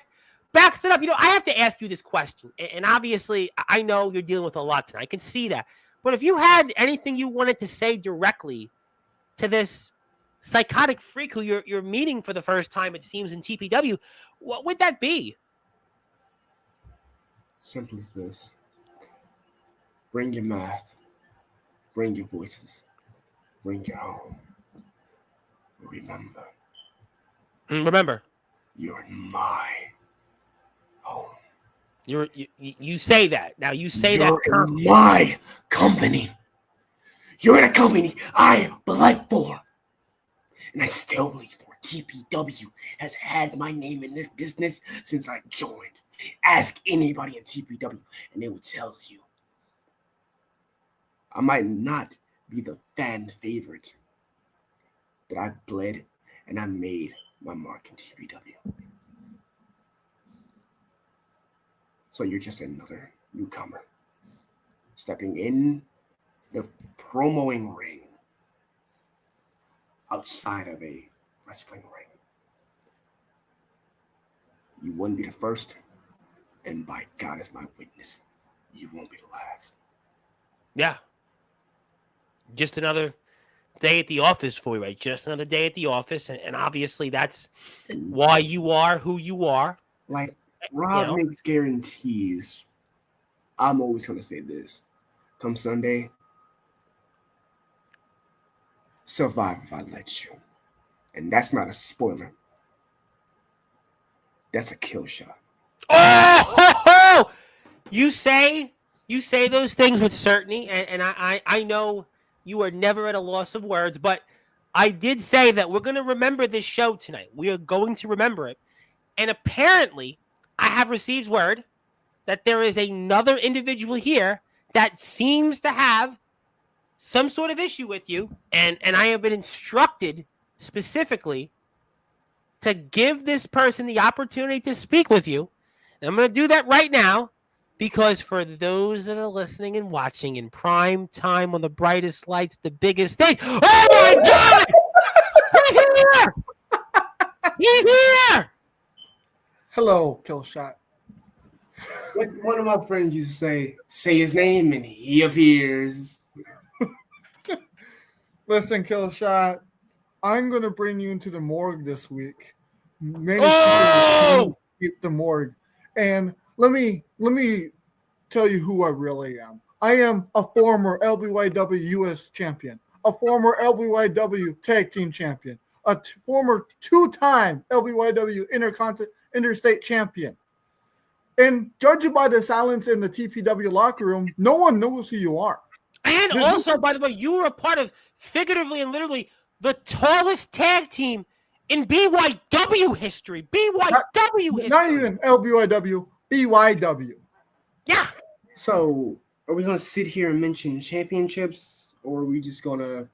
[SPEAKER 1] backs it up. You know, I have to ask you this question. And obviously, I know you're dealing with a lot tonight. I can see that. But if you had anything you wanted to say directly to this psychotic freak who you're meeting for the first time, it seems, in TPW, what would that be?
[SPEAKER 2] Simple as this. Bring your math. Bring your voices. Bring your home. Remember, you're in my home.
[SPEAKER 1] You say that. Now you say
[SPEAKER 2] you're
[SPEAKER 1] that.
[SPEAKER 2] In my company. You're in a company I bled for. And I still believe for TPW has had my name in this business since I joined. Ask anybody in TPW and they will tell you. I might not be the fan favorite, but I bled and I made my mark in TPW. So you're just another newcomer stepping in the promoing ring outside of a wrestling ring. You wouldn't be the first, and by God as my witness, you won't be the last.
[SPEAKER 1] Yeah. Just another day at the office for you, right? Just another day at the office, and obviously that's why you are who you are.
[SPEAKER 2] Like, Rob makes guarantees. I'm always going to say this. Come Sunday, survive if I let you. And that's not a spoiler. That's a kill shot.
[SPEAKER 1] Oh! You say those things with certainty, and I know you are never at a loss of words, but I did say that we're going to remember this show tonight. We are going to remember it. And apparently, I have received word that there is another individual here that seems to have some sort of issue with you, and I have been instructed specifically to give this person the opportunity to speak with you. And I'm going to do that right now because for those that are listening and watching in prime time on the brightest lights, the biggest stage. Oh my God! He's here! He's here!
[SPEAKER 4] Hello, Killshot.
[SPEAKER 2] Like one of my friends used to say his name and he appears.
[SPEAKER 4] Listen, Killshot, I'm going to bring you into the morgue this week. Many people keep the morgue. And let me tell you who I really am. I am a former LBYW US champion, a former LBYW tag team champion, a former two-time LBYW interstate champion. And judging by the silence in the TPW locker room, no one knows who you are.
[SPEAKER 1] And also, by the way, you were a part of, figuratively and literally, the tallest tag team in BYW history. BYW history.
[SPEAKER 4] Not even LBYW, BYW.
[SPEAKER 1] Yeah.
[SPEAKER 2] So, are we going to sit here and mention championships, or are we just going to...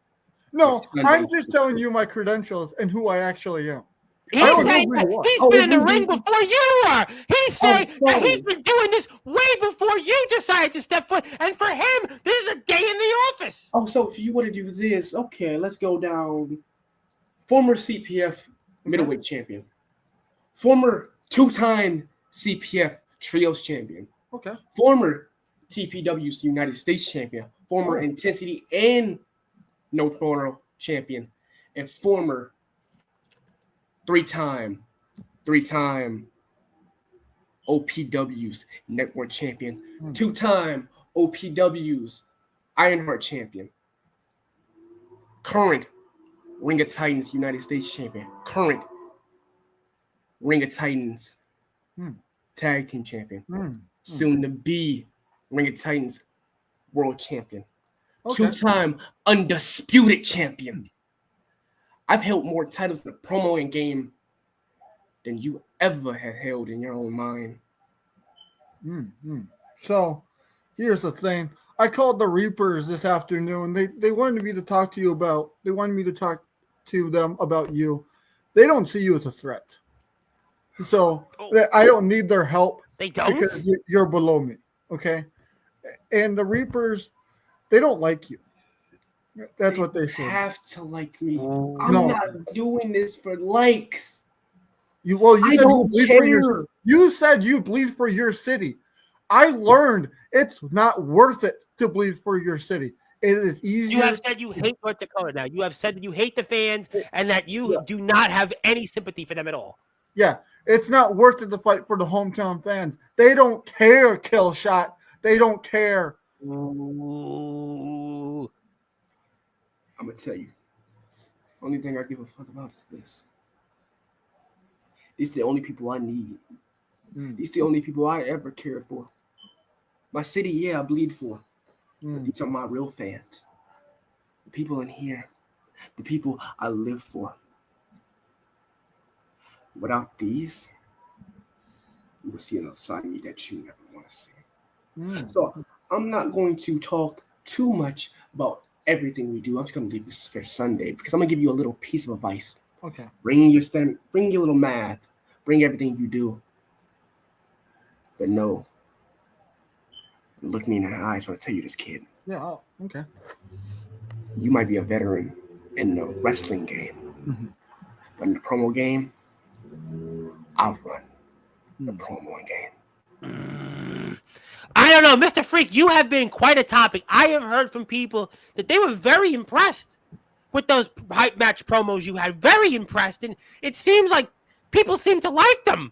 [SPEAKER 4] No, I'm just telling you my credentials and who I actually am.
[SPEAKER 1] He's saying that he's been in the ring before you are. He's saying that he's been doing this way before you decided to step foot. And for him, this is a day in the office.
[SPEAKER 2] Oh, so if you want to do this, okay, let's go down. Former CPF middleweight champion. Former two-time CPF trios champion.
[SPEAKER 4] Okay.
[SPEAKER 2] Former TPW's United States champion. Former Intensity and No Tomorrow champion. And former three-time OPW's network champion, two-time OPW's Ironheart champion, current Ring of Titans United States champion, current Ring of Titans tag team champion, soon to be Ring of Titans world champion, two-time undisputed champion. I've held more titles in the promo and game than you ever had held in your own mind.
[SPEAKER 4] So, here's the thing. I called the Reapers this afternoon. They wanted me to talk to you about. They wanted me to talk to them about you. They don't see you as a threat. So I don't need their help.
[SPEAKER 1] They don't?
[SPEAKER 4] Because you're below me. Okay. And the Reapers, they don't like you. That's what they say.
[SPEAKER 2] Have to like me. I'm not doing this for likes.
[SPEAKER 4] You said you bleed for your city. I learned it's not worth it to bleed for your city. It is easier.
[SPEAKER 1] You have said you hate North Dakota now. You have said that you hate the fans and that you do not have any sympathy for them at all.
[SPEAKER 4] Yeah, it's not worth it to fight for the hometown fans. They don't care, Killshot. They don't care.
[SPEAKER 1] Ooh.
[SPEAKER 2] I'm going to tell you. Only thing I give a fuck about is this. These are the only people I need. These are the only people I ever cared for. My city, I bleed for. But these are my real fans. The people in here. The people I live for. Without these, you will see another side of me that you never want to see. So I'm not going to talk too much about everything we do. I'm just going to leave this for Sunday because I'm going to give you a little piece of advice.
[SPEAKER 4] Okay.
[SPEAKER 2] Bring your little math. Bring everything you do. But no. Look me in the eyes when I tell you this, kid.
[SPEAKER 4] Yeah, okay.
[SPEAKER 2] You might be a veteran in the wrestling game. But in the promo game, I'll run the promo game.
[SPEAKER 1] I don't know. Mr. Freak, you have been quite a topic. I have heard from people that they were very impressed with those hype match promos you had. Very impressed. And it seems like people seem to like them.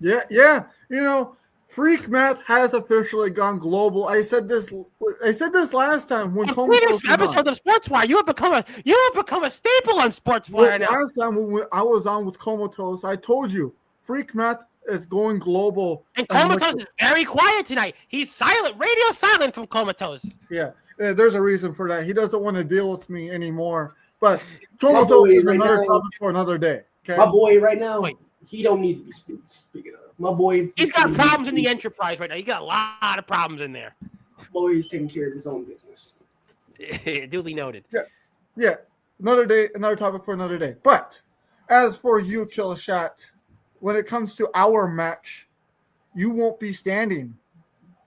[SPEAKER 4] Yeah. You know, Freak Math has officially gone global. I said this last time when
[SPEAKER 1] previous episode of Sportswire, you have become a staple on Sportswire now.
[SPEAKER 4] Last time when I was on with Comatose, I told you Freak Math is going global.
[SPEAKER 1] And Comatose is very quiet tonight. He's silent, radio silent from Comatose.
[SPEAKER 4] Yeah, there's a reason for that. He doesn't want to deal with me anymore. But Comatose is another topic for another day. Okay?
[SPEAKER 2] My boy right now, he don't need to be speaking of. My boy,
[SPEAKER 1] he's got problems in the Enterprise right now. He got a lot of problems in there.
[SPEAKER 2] My boy is taking care of his own business.
[SPEAKER 1] Duly noted.
[SPEAKER 4] Yeah. Another day, another topic for another day. But as for you, Killshot, when it comes to our match, you won't be standing.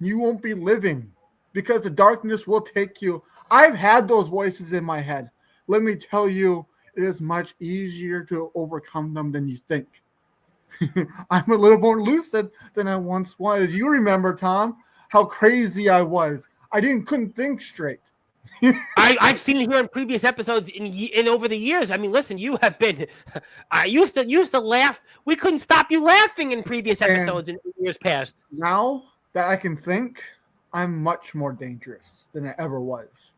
[SPEAKER 4] You won't be living because the darkness will take you. I've had those voices in my head. Let me tell you, it is much easier to overcome them than you think. I'm a little more lucid than I once was. You remember, Tom, how crazy I was. I couldn't think straight.
[SPEAKER 1] I've seen it here in previous episodes in over the years. I mean, listen, you have been. I used to laugh. We couldn't stop you laughing in previous episodes in years past.
[SPEAKER 4] Now that I can think, I'm much more dangerous than I ever was.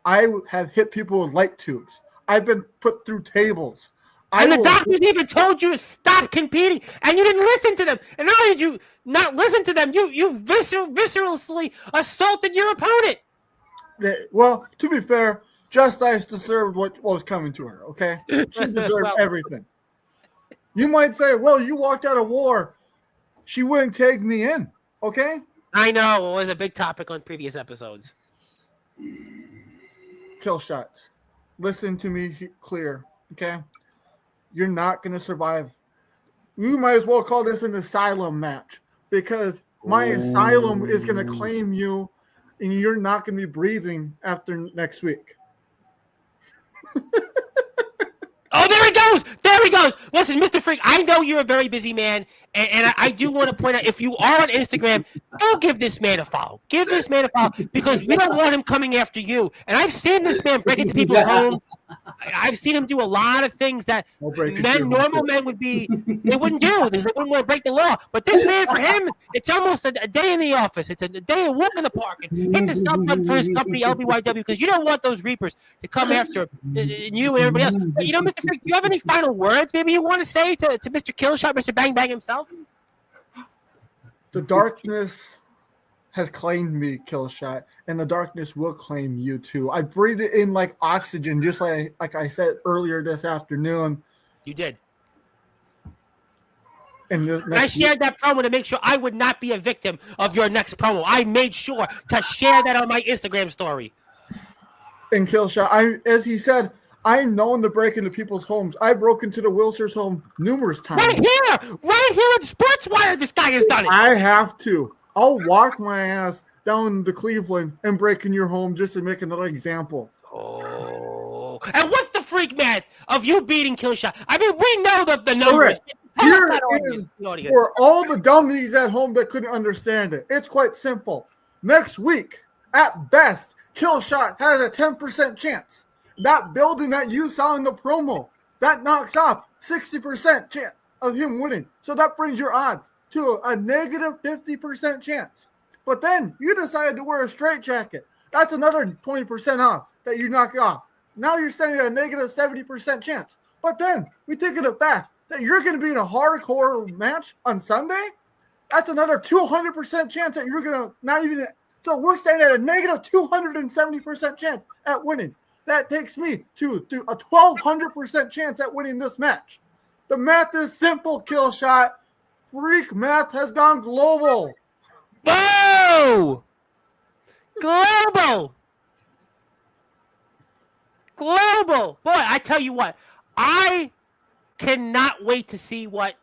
[SPEAKER 4] I have hit people with light tubes. I've been put through tables.
[SPEAKER 1] And the doctors even told you to stop competing, and you didn't listen to them. And not only did you not listen to them, you viscerally assaulted your opponent.
[SPEAKER 4] Well, to be fair, Justice deserved what was coming to her, okay? She deserved everything. You might say, well, you walked out of war. She wouldn't take me in, okay?
[SPEAKER 1] I know. It was a big topic on previous episodes.
[SPEAKER 4] Killshot, listen to me clear, okay? You're not going to survive. You might as well call this an asylum match because my asylum is going to claim you and you're not going to be breathing after next week.
[SPEAKER 1] Oh, there he goes. There he goes. Listen, Mr. Freak, I know you're a very busy man, and I do want to point out, if you are on Instagram, go give this man a follow. Give this man a follow because we don't want him coming after you. And I've seen this man break into people's homes. I've seen him do a lot of things that normal men would be, they wouldn't do. They wouldn't want to break the law. But this man, for him, it's almost a day in the office. It's a day of walk in the park. And hit the sub button for his company, LBYW, because you don't want those Reapers to come after you and everybody else. But, you know, Mr. Freak, do you have any final words maybe you want to say to Mr. Killshot, Mr. Bang Bang himself?
[SPEAKER 4] The darkness has claimed me, Killshot, and the darkness will claim you too. I breathe it in like oxygen, just like I said earlier this afternoon.
[SPEAKER 1] You did.
[SPEAKER 4] And
[SPEAKER 1] I shared that promo to make sure I would not be a victim of your next promo. I made sure to share that on my Instagram story.
[SPEAKER 4] And Killshot, as he said, I'm known to break into people's homes. I broke into the Wilshires' home numerous times.
[SPEAKER 1] Right here on Sportswire, this guy has done it.
[SPEAKER 4] I have to. I'll walk my ass down to Cleveland and break in your home just to make another example.
[SPEAKER 1] Oh. And what's the freak math of you beating Killshot? I mean, we know the numbers.
[SPEAKER 4] Here is for all the dummies at home that couldn't understand it. It's quite simple. Next week, at best, Killshot has a 10% chance. That building that you saw in the promo, that knocks off 60% chance of him winning. So that brings your odds to a negative 50% chance. But then you decided to wear a straitjacket. That's another 20% off that you knock off. Now you're standing at a negative 70% chance. But then we take it back that you're going to be in a hardcore match on Sunday. That's another 200% chance that you're going to not even. So we're standing at a negative 270% chance at winning. That takes me to a 1,200% chance at winning this match. The math is simple, Killshot. Freak math has gone global.
[SPEAKER 1] Whoa! Global! Global! Boy, I tell you what, I cannot wait to see what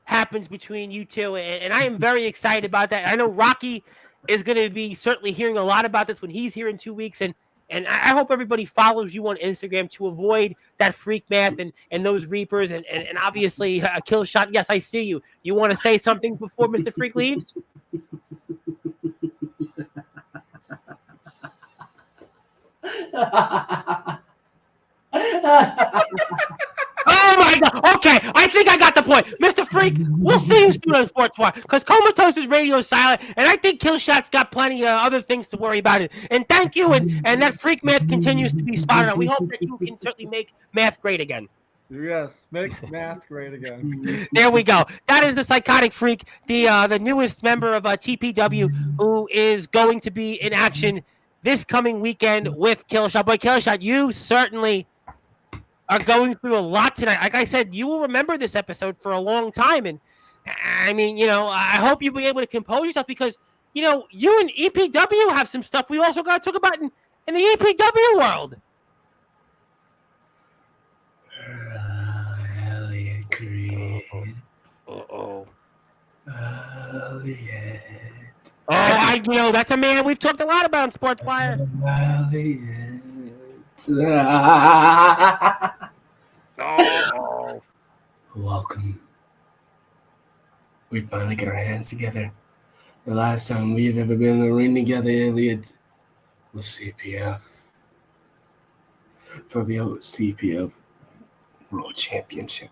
[SPEAKER 1] happens between you two, and I am very excited about that. I know Rocky is going to be certainly hearing a lot about this when he's here in 2 weeks, and I hope everybody follows you on Instagram to avoid that freak math and those Reapers and obviously a Killshot. Yes, I see you. You want to say something before Mr. Freak leaves? Oh my God! Okay, I think I got the point, Mr. Freak. We'll see you soon on Sportswire because Comatose's radio is silent, and I think Killshot's got plenty of other things to worry about. And thank you, and that freak math continues to be spotted on. We hope that you can certainly make math great again.
[SPEAKER 4] Yes, make math great again.
[SPEAKER 1] There we go. That is the Psychotic Freak, the newest member of TPW, who is going to be in action this coming weekend with Killshot. But Killshot, you certainly are going through a lot tonight. Like I said, you will remember this episode for a long time. And I mean, you know, I hope you'll be able to compose yourself because, you know, you and EPW have some stuff we also got to talk about. And in the EPW world.
[SPEAKER 2] Elliot Creed.
[SPEAKER 1] Uh-oh.
[SPEAKER 2] Elliot.
[SPEAKER 1] That's a man we've talked a lot about on Sportswire. Oh.
[SPEAKER 2] Welcome. We finally got our hands together. The last time we've ever been in the ring together, Elliot, was CPF. For the old CPF World Championship.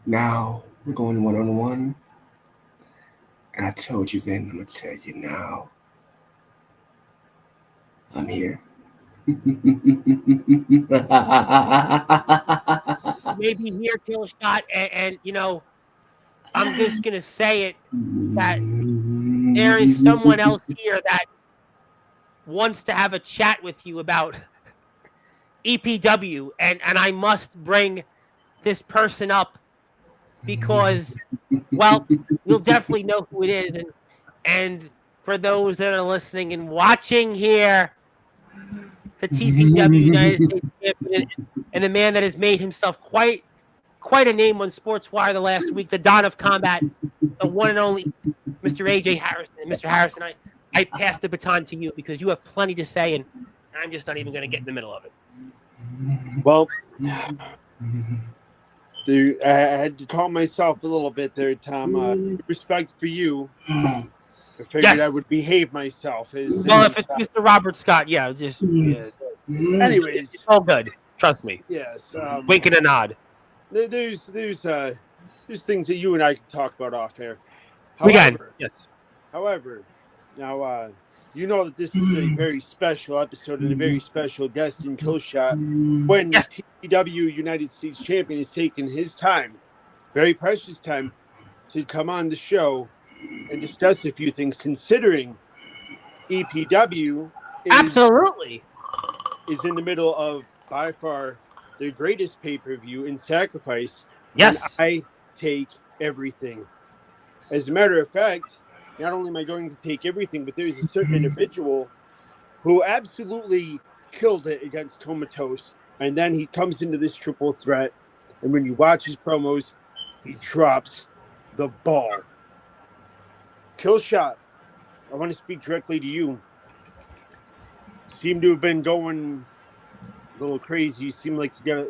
[SPEAKER 2] Now, we're going one-on-one. And I told you then, I'm going to tell you now. I'm here.
[SPEAKER 1] Maybe here, Killshot, and I'm just going to say it, that there is someone else here that wants to have a chat with you about EPW, and I must bring this person up because, well, you'll definitely know who it is, and for those that are listening and watching here, the TPW United States champion and the man that has made himself quite a name on Sportswire the last week, the Don of Combat, the one and only Mr. AJ Harrison. And Mr. Harrison, I pass the baton to you because you have plenty to say, and I'm just not even going to get in the middle of it.
[SPEAKER 5] Well, I had to calm myself a little bit there, Tom. Respect for you. I figured I would behave myself.
[SPEAKER 1] Well, if it's Mr. Robert Scott, yeah. Anyways. It's all good. Trust me.
[SPEAKER 5] Yes.
[SPEAKER 1] Wink and a nod.
[SPEAKER 5] There's things that you and I can talk about off air.
[SPEAKER 1] We can. Yes.
[SPEAKER 5] However, now you know that this is a very special episode and a very special guest in Killshot when the TPW United States champion is taking his time, very precious time, to come on the show and discuss a few things, considering EPW is in the middle of, by far, the greatest pay-per-view in Sacrifice.
[SPEAKER 1] Yes.
[SPEAKER 5] I take everything. As a matter of fact, not only am I going to take everything, but there's a certain individual who absolutely killed it against Comatose. And then he comes into this triple threat. And when you watch his promos, he drops the ball. Killshot, I want to speak directly to you. Seem to have been going a little crazy. You seem like you got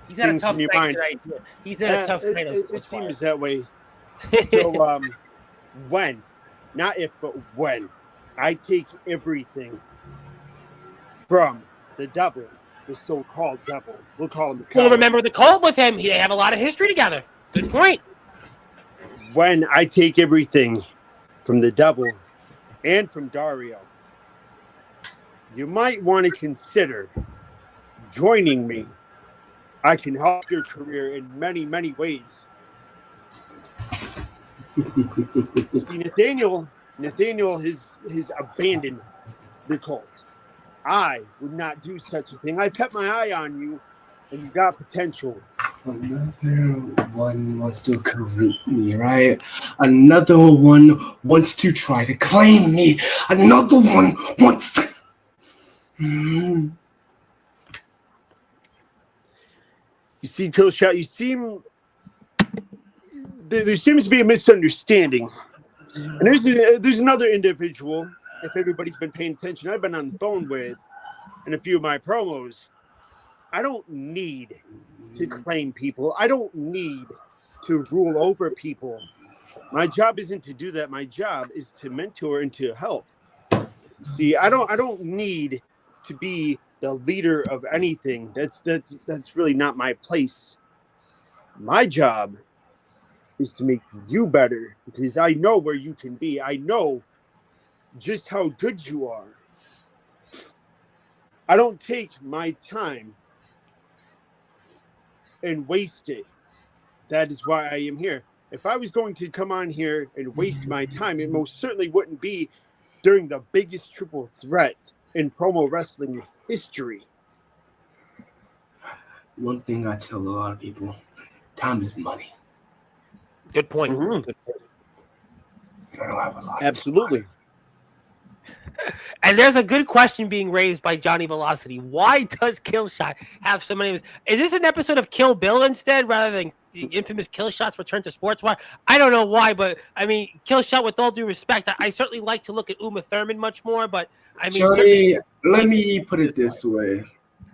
[SPEAKER 1] He's had a tough night tonight. He's had a tough night.
[SPEAKER 5] It seems that way. So, when, not if, but when, I take everything from the devil, the so-called devil. We'll call him the devil.
[SPEAKER 1] Well, remember the cult with him. They have a lot of history together. Good point.
[SPEAKER 5] When I take everything from the devil and from Dario, you might want to consider joining me. I can help your career in many, many ways. See, Nathaniel has abandoned the cult. I would not do such a thing. I've kept my eye on you, and you got potential.
[SPEAKER 2] Another one wants to recruit me, right? Another one wants to try to claim me. Another one wants to...
[SPEAKER 5] You see, Killshot, there seems to be a misunderstanding. And there's another individual, if everybody's been paying attention, I've been on the phone with in a few of my promos. I don't need to claim people. I don't need to rule over people. My job isn't to do that. My job is to mentor and to help. See, I don't need to be the leader of anything. That's really not my place. My job is to make you better, because I know where you can be. I know just how good you are. I don't take my time and waste it. That is why I am here. If I was going to come on here and waste my time, it most certainly wouldn't be during the biggest triple threat in promo wrestling history.
[SPEAKER 2] One thing I tell a lot of people, time is money.
[SPEAKER 1] Good point.
[SPEAKER 5] Mm-hmm.
[SPEAKER 1] Good point.
[SPEAKER 2] I don't have a lot.
[SPEAKER 5] Absolutely.
[SPEAKER 1] And there's a good question being raised by Johnny Velocity. Why does Killshot have so many? Is this an episode of Kill Bill instead, rather than the infamous Killshot's return to Sportswire? I don't know why, but I mean, Killshot, with all due respect, I certainly like to look at Uma Thurman much more, but I mean,
[SPEAKER 2] Johnny, let me put it this way.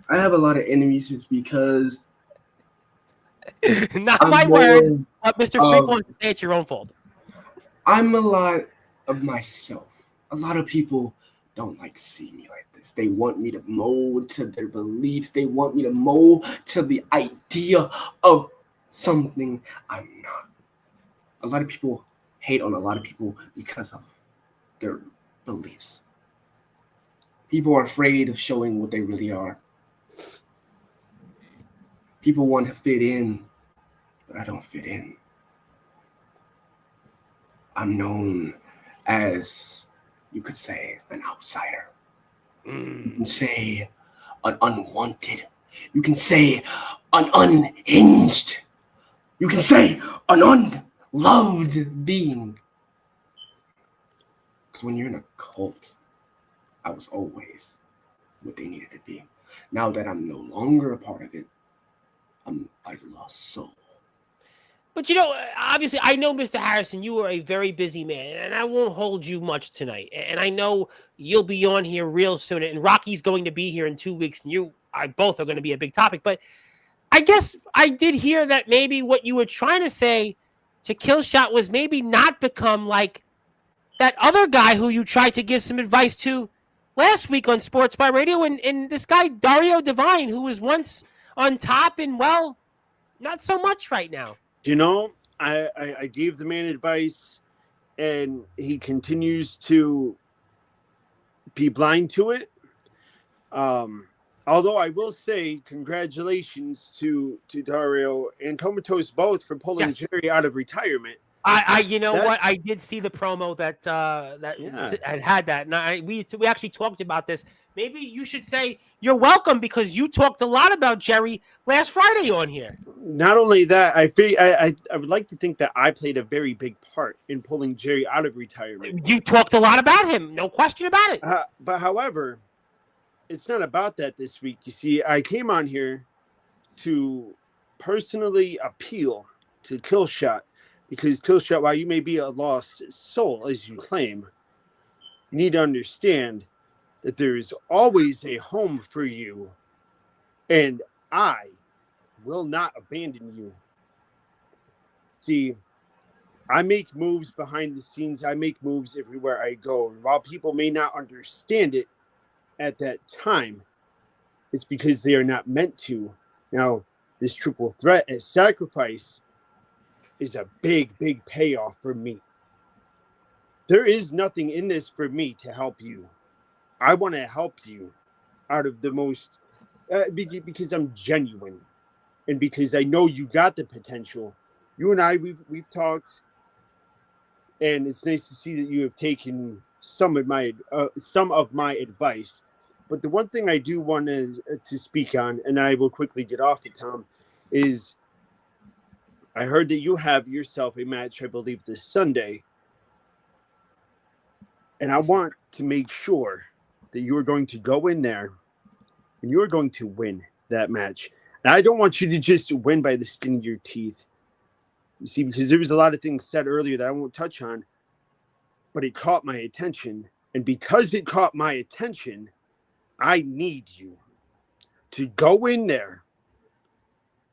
[SPEAKER 2] I have a lot of enemies just because
[SPEAKER 1] not
[SPEAKER 2] I'm
[SPEAKER 1] my
[SPEAKER 2] more
[SPEAKER 1] words, but Mr. Freak
[SPEAKER 2] of-
[SPEAKER 1] wants to say it's your own fault.
[SPEAKER 2] I'm a lot of myself. A lot of people don't like to see me like this. They want me to mold to their beliefs. They want me to mold to the idea of something I'm not. A lot of people hate on a lot of people because of their beliefs. People are afraid of showing what they really are. People want to fit in, but I don't fit in. I'm known as, you could say, an outsider. You can say an unwanted. You can say an unhinged. You can say an unloved being. Because when you're in a cult, I was always what they needed to be. Now that I'm no longer a part of it, I'm a lost soul.
[SPEAKER 1] But, you know, obviously, I know, Mr. Harrison, you are a very busy man, and I won't hold you much tonight. And I know you'll be on here real soon, and Rocky's going to be here in 2 weeks, and I both are going to be a big topic. But I guess I did hear that maybe what you were trying to say to Killshot was maybe not become like that other guy who you tried to give some advice to last week on Sportswire Radio, and this guy, Dario Divine, who was once on top and, well, not so much right now.
[SPEAKER 5] You know, I gave the man advice, and he continues to be blind to it. Although I will say congratulations to Dario and Comatose both for pulling Jerry out of retirement.
[SPEAKER 1] You know what? I did see the promo that had that, and we actually talked about this. Maybe you should say you're welcome, because you talked a lot about Jerry last Friday on here.
[SPEAKER 5] Not only that, I would like to think that I played a very big part in pulling Jerry out of retirement.
[SPEAKER 1] You talked a lot about him, no question about it.
[SPEAKER 5] But however, it's not about that this week. You see, I came on here to personally appeal to Killshot, because Killshot, while you may be a lost soul, as you claim, you need to understand that there is always a home for you, and I will not abandon you. See, I make moves behind the scenes. I make moves everywhere I go. And while people may not understand it at that time, it's because they are not meant to. Now, this triple threat as sacrifice is a big, big payoff for me. There is nothing in this for me to help you. I want to help you out of the most, because I'm genuine, and because I know you got the potential. You and I, we've talked, and it's nice to see that you have taken some of my advice. But the one thing I do want to speak on, and I will quickly get off it, Tom, is I heard that you have yourself a match, I believe, this Sunday. And I want to make sure that you are going to go in there and you are going to win that match. And I don't want you to just win by the skin of your teeth. You see, because there was a lot of things said earlier that I won't touch on, but it caught my attention. And because it caught my attention, I need you to go in there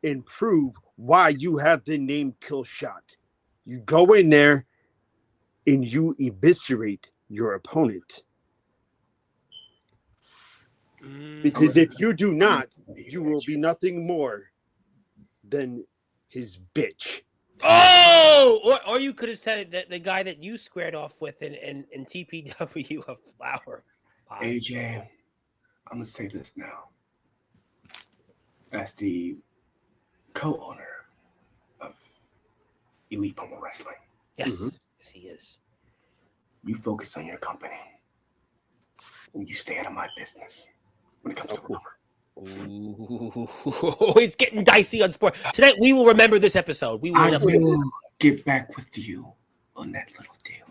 [SPEAKER 5] and prove why you have the name Killshot. You go in there and you eviscerate your opponent. Because if you do not, you will be nothing more than his bitch.
[SPEAKER 1] Oh, or you could have said it, that the guy that you squared off with in TPW, a flower pot.
[SPEAKER 2] AJ, I'm going to say this now. As the co-owner of Elite Promo Wrestling.
[SPEAKER 1] Yes, yes, he is.
[SPEAKER 2] You focus on your company. And you stay out of my business when it comes to rubber.
[SPEAKER 1] Ooh, it's getting dicey on sport. Tonight, we will remember this episode. We will.
[SPEAKER 2] I will get back with you on that little deal.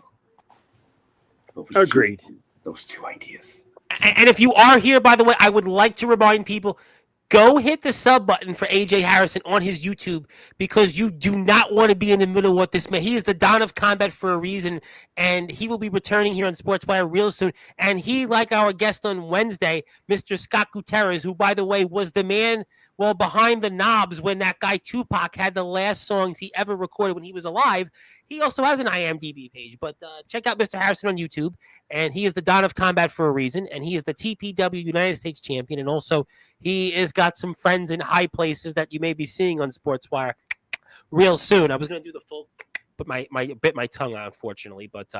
[SPEAKER 5] Agreed.
[SPEAKER 2] those two ideas.
[SPEAKER 1] And if you are here, by the way, I would like to remind people, go hit the sub button for AJ Harrison on his YouTube, because you do not want to be in the middle of what this man. He is the Don of Combat for a reason, and he will be returning here on Sportswire real soon. And he, like our guest on Wednesday, Mr. Scott Gutierrez, who, by the way, was the man, well, behind the knobs when that guy Tupac had the last songs he ever recorded when he was alive. He also has an IMDb page, but check out Mr. Harrison on YouTube, and he is the Don of Combat for a reason, and he is the TPW United States champion, and also he has got some friends in high places that you may be seeing on Sportswire real soon. I was going to do the full, but bit my tongue, unfortunately, but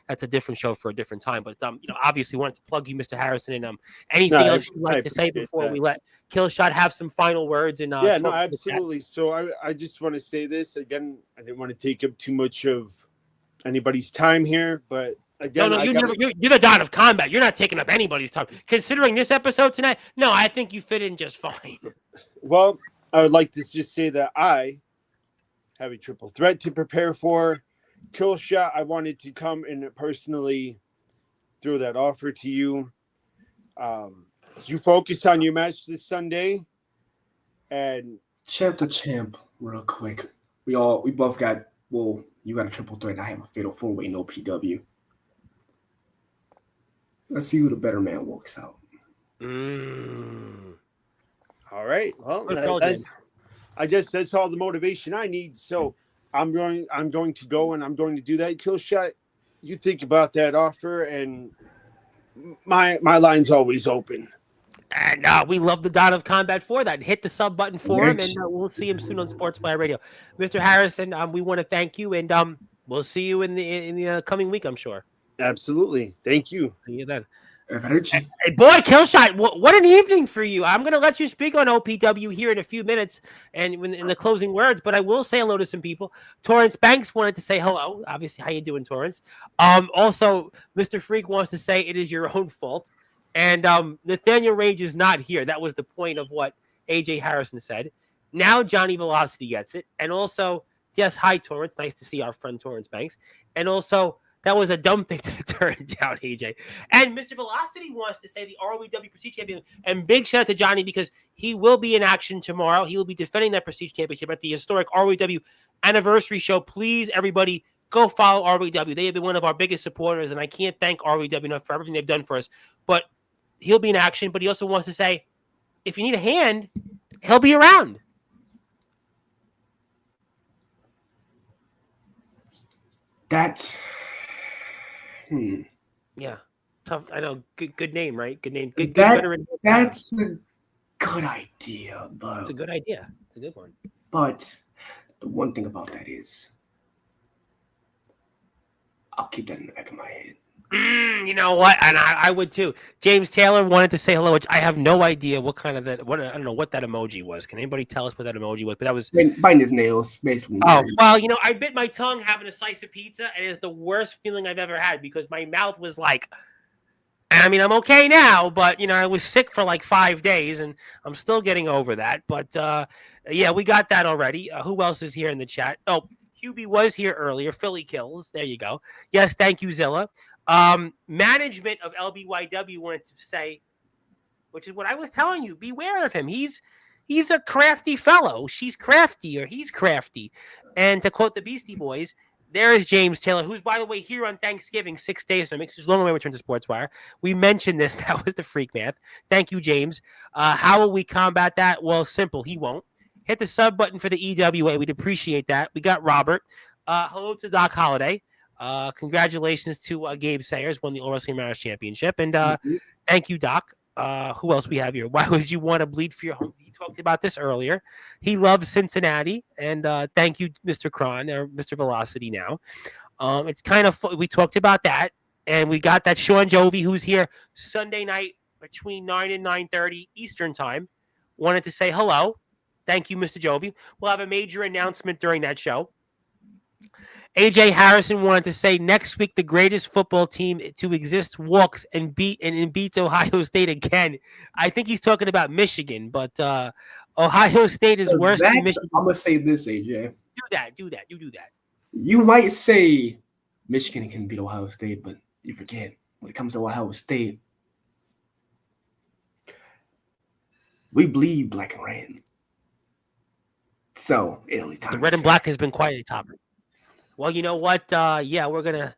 [SPEAKER 1] that's a different show for a different time. But obviously wanted to plug you, Mr. Harrison, and anything else you'd like to say before we let Killshot have some final words? And
[SPEAKER 5] yeah, no, absolutely. So I just want to say this again. I didn't want to take up too much of anybody's time here, but again,
[SPEAKER 1] no, you're the Don of Combat. You're not taking up anybody's time. Considering this episode tonight, no, I think you fit in just fine.
[SPEAKER 5] Well, I would like to just say that I have a triple threat to prepare for. Killshot, I wanted to come and personally throw that offer to you. You focus on your match this Sunday, and
[SPEAKER 2] Champ to champ, real quick. We both got, well, you got a triple threat, and I have a fatal 4-way, no PW. Let's see who the better man walks out.
[SPEAKER 5] All right. Well, that's all the motivation I need. So I'm going to go and I'm going to do that. Killshot, you think about that offer, and my line's always open.
[SPEAKER 1] And we love the Don of Combat for that. Hit the sub button for him, and we'll see him soon on Sportswire Radio. Mr. Harrison, we want to thank you, and we'll see you in the coming week, I'm sure.
[SPEAKER 5] Absolutely. Thank you.
[SPEAKER 1] See you then.
[SPEAKER 2] Hey,
[SPEAKER 1] boy, Killshot, what an evening for you. I'm going to let you speak on OPW here in a few minutes and in the closing words, but I will say hello to some people. Torrance Banks wanted to say hello. Obviously, how you doing, Torrance? Also, Mr. Freak wants to say it is your own fault. And Nathaniel Rage is not here. That was the point of what AJ Harrison said. Now Johnny Velocity gets it. And also, yes, hi, Torrance. Nice to see our friend Torrance Banks. And also, that was a dumb thing to turn down, AJ. And Mr. Velocity wants to say the ROEW Prestige Champion. And big shout out to Johnny, because he will be in action tomorrow. He will be defending that Prestige Championship at the historic ROEW anniversary show. Please, everybody, go follow ROEW. They have been one of our biggest supporters, and I can't thank ROEW enough for everything they've done for us. But he'll be in action, but he also wants to say, if you need a hand, he'll be around.
[SPEAKER 2] That's...
[SPEAKER 1] Yeah, tough. I know. Good name, right? Good name. Good
[SPEAKER 2] that's a good idea, but
[SPEAKER 1] it's a good idea. It's a good one.
[SPEAKER 2] But the one thing about that is, I'll keep that in the back of my head.
[SPEAKER 1] You know what? And I would too. James Taylor wanted to say hello, which I have no idea what kind of that. What I don't know what that emoji was. Can anybody tell us what that emoji was? But that was
[SPEAKER 2] biting his nails, basically.
[SPEAKER 1] Oh well, I bit my tongue having a slice of pizza, and it's the worst feeling I've ever had because my mouth was like. I mean, I'm okay now, but I was sick for like 5 days, and I'm still getting over that. But yeah, we got that already. Who else is here in the chat? Oh, Hubie was here earlier. Philly Kills. There you go. Yes, thank you, Zilla. Management of LBYW wanted to say, which is what I was telling you, beware of him. He's a crafty fellow. She's crafty, or he's crafty. And to quote the Beastie Boys, there is James Taylor, who's, by the way, here on Thanksgiving, 6 days, so it makes his long way return to Sportswire. We mentioned this. That was the freak math. Thank you, James. How will we combat that? Well, simple. He won't. Hit the sub button for the EWA. We'd appreciate that. We got Robert. Hello to Doc Holliday. Congratulations to Gabe Sayers, won the All Wrestling Marriage Championship. And thank you, Doc. Who else we have here? Why would you want to bleed for your home? He talked about this earlier. He loves Cincinnati. And thank you, Mr. Cron, or Mr. Velocity now. It's kind of fun. We talked about that. And we got that Sean Jovi, who's here Sunday night between 9 and 9:30 Eastern time. Wanted to say hello. Thank you, Mr. Jovi. We'll have a major announcement during that show. AJ Harrison wanted to say next week the greatest football team to exist walks and beats Ohio State again. I think he's talking about Michigan, but Ohio State is worse than Michigan.
[SPEAKER 2] I'm gonna say this, AJ.
[SPEAKER 1] Do that.
[SPEAKER 2] You might say Michigan can beat Ohio State, but you forget when it comes to Ohio State, we bleed black and red. So it only time.
[SPEAKER 1] The red and black has been quite a topic. Well, you know what? Yeah, we're gonna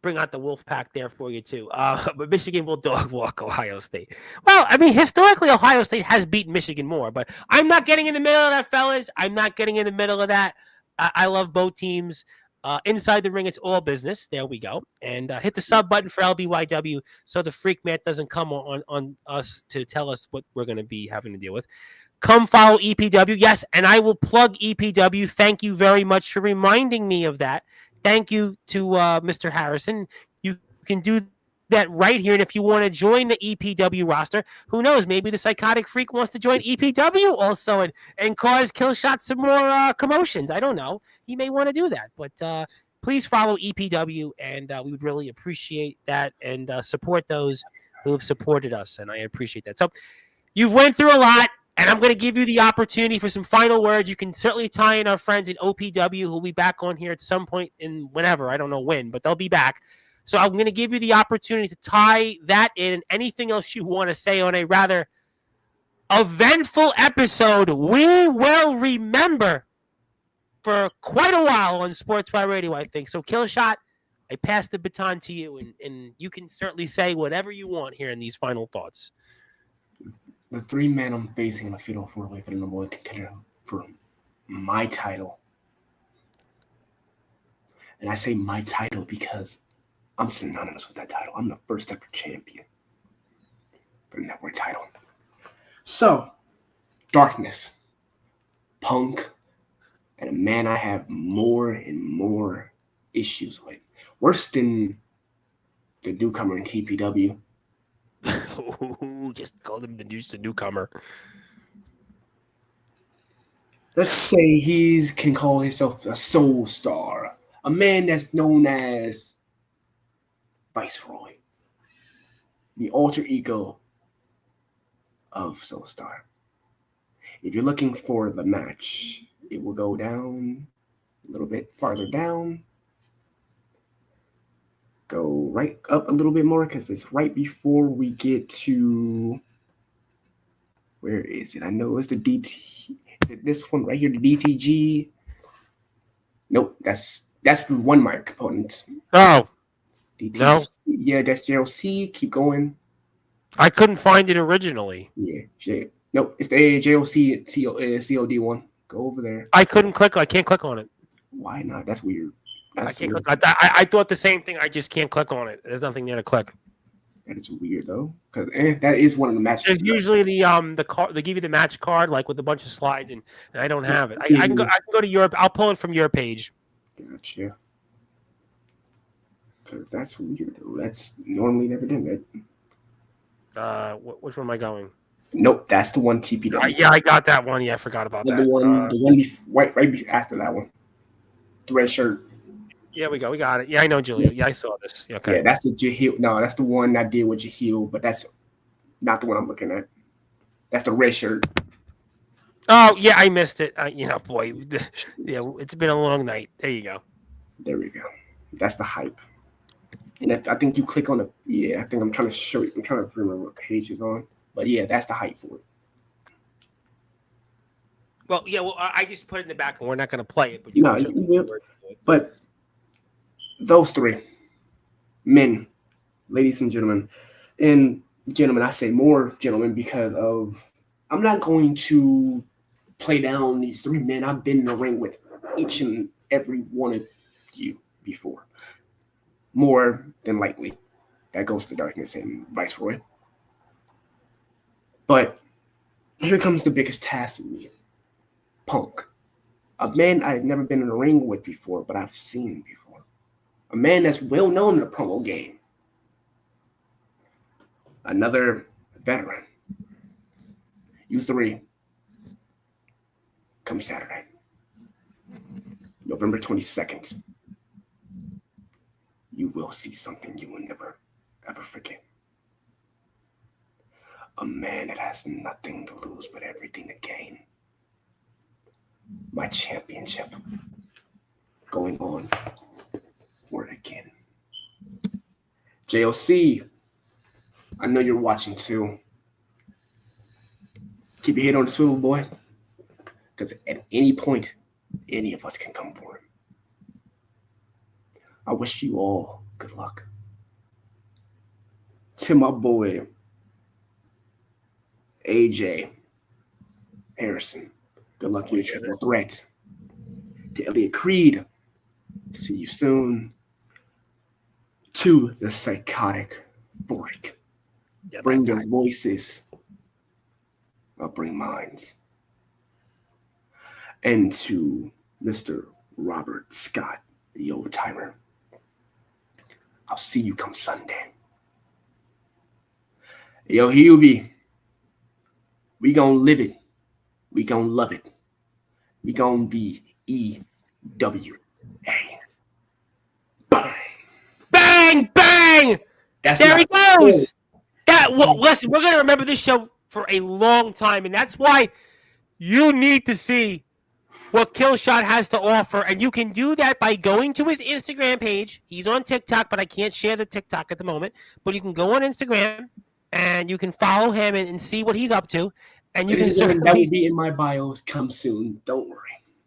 [SPEAKER 1] bring out the wolf pack there for you too. But Michigan will dog walk Ohio State. Well, I mean, historically, Ohio State has beaten Michigan more, but I'm not getting in the middle of that, fellas. I'm not getting in the middle of that. I love both teams. Inside the ring, it's all business. There we go. And hit the sub button for LBYW so the freak mat doesn't come on us to tell us what we're going to be having to deal with. Come follow EPW. Yes, and I will plug EPW. Thank you very much for reminding me of that. Thank you to Mr. Harrison. You can do that right here. And if you want to join the EPW roster, who knows? Maybe the psychotic freak wants to join EPW also and cause Killshot some more commotions. I don't know. He may want to do that. But please follow EPW, and we would really appreciate that and support those who have supported us. And I appreciate that. So you've went through a lot. And I'm going to give you the opportunity for some final words. You can certainly tie in our friends in OPW who will be back on here at some point in whenever. I don't know when, but they'll be back. So I'm going to give you the opportunity to tie that in and anything else you want to say on a rather eventful episode we will remember for quite a while on Sportzwire Radio, I think. So, Killshot, I pass the baton to you, and you can certainly say whatever you want here in these final thoughts.
[SPEAKER 2] The three men I'm facing in a fatal four-way for the number one contender for my title. And I say my title because I'm synonymous with that title. I'm the first ever champion for the network title. So, Darkness, Punk, and a man I have more and more issues with. Worse than the newcomer in TPW.
[SPEAKER 1] Just call him the newcomer.
[SPEAKER 2] Let's say he can call himself a soul star, a man that's known as Viceroy, the alter ego of Soulstar. If you're looking for the match, it will go down a little bit farther down. Go right up a little bit more because it's right before we get to, where is it? I know it's the DT. Is it this one right here, the DTG? Nope, that's the one mic component.
[SPEAKER 1] Oh,
[SPEAKER 2] DTG.
[SPEAKER 1] No.
[SPEAKER 2] Yeah, that's JLC. Keep going.
[SPEAKER 1] I couldn't find it originally.
[SPEAKER 2] Yeah, nope, it's the JLC COD one. Go over there.
[SPEAKER 1] I can't click on it.
[SPEAKER 2] Why not? That's weird.
[SPEAKER 1] I can't click. I thought the same thing. I just can't click on it. There's nothing there to click.
[SPEAKER 2] That is weird though, because that is one of the matches.
[SPEAKER 1] There's usually the card. They give you the match card like with a bunch of slides, and I don't have it. I can go to Europe. I'll pull it from your page.
[SPEAKER 2] Gotcha. Because that's weird though. That's normally never done that.
[SPEAKER 1] Which one am I going?
[SPEAKER 2] Nope, that's the one TPW.
[SPEAKER 1] Yeah, I got that one. Yeah, I forgot about that.
[SPEAKER 2] The one right after that one. The red shirt.
[SPEAKER 1] Yeah, we got it. Yeah, I know, Julia. Yeah, I saw this. Okay.
[SPEAKER 2] Yeah, that's the Jahil. No, that's the one I did with Jahil, but that's not the one I'm looking at. That's the red shirt.
[SPEAKER 1] Oh, yeah, I missed it. Boy. Yeah, it's been a long night. There you go.
[SPEAKER 2] There we go. That's the hype. And I think you click on I think I'm trying to show you. I'm trying to remember what page is on. But yeah, that's the hype for it.
[SPEAKER 1] Well, yeah, I just put it in the back, and we're not going to play it. But
[SPEAKER 2] But those three men, ladies and gentlemen, I say more gentlemen because I'm not going to play down these three men. I've been in the ring with each and every one of you before. More than likely, that goes to Darkness and Viceroy. But here comes the biggest task of me. Punk. A man I've never been in a ring with before, but I've seen before. A man that's well known in the promo game. Another veteran. U3. Come Saturday. November 22nd. You will see something you will never, ever forget. A man that has nothing to lose but everything to gain. My championship going on for it again. JLC I know you're watching too. Keep your head on the swivel, boy. Because at any point, any of us can come for him. I wish you all good luck. To my boy, AJ Harrison, good luck in your triple threat. To Elliot Creed, see you soon. To the psychotic Bork, bring your voices, I'll bring minds. And to Mr. Robert Scott, the old timer, I'll see you come Sunday. Yo, Hubie, we gonna live it. We gonna love it. We gonna be EWA. Bang!
[SPEAKER 1] Bang, bang!
[SPEAKER 2] That's
[SPEAKER 1] There he
[SPEAKER 2] not
[SPEAKER 1] goes. Listen, we're gonna remember this show for a long time, and that's why you need to see what Killshot has to offer, and you can do that by going to his Instagram page. He's on TikTok, but I can't share the TikTok at the moment. But you can go on Instagram, and you can follow him and see what he's up to. And you can
[SPEAKER 2] that will be in my bio. Come soon. Don't worry.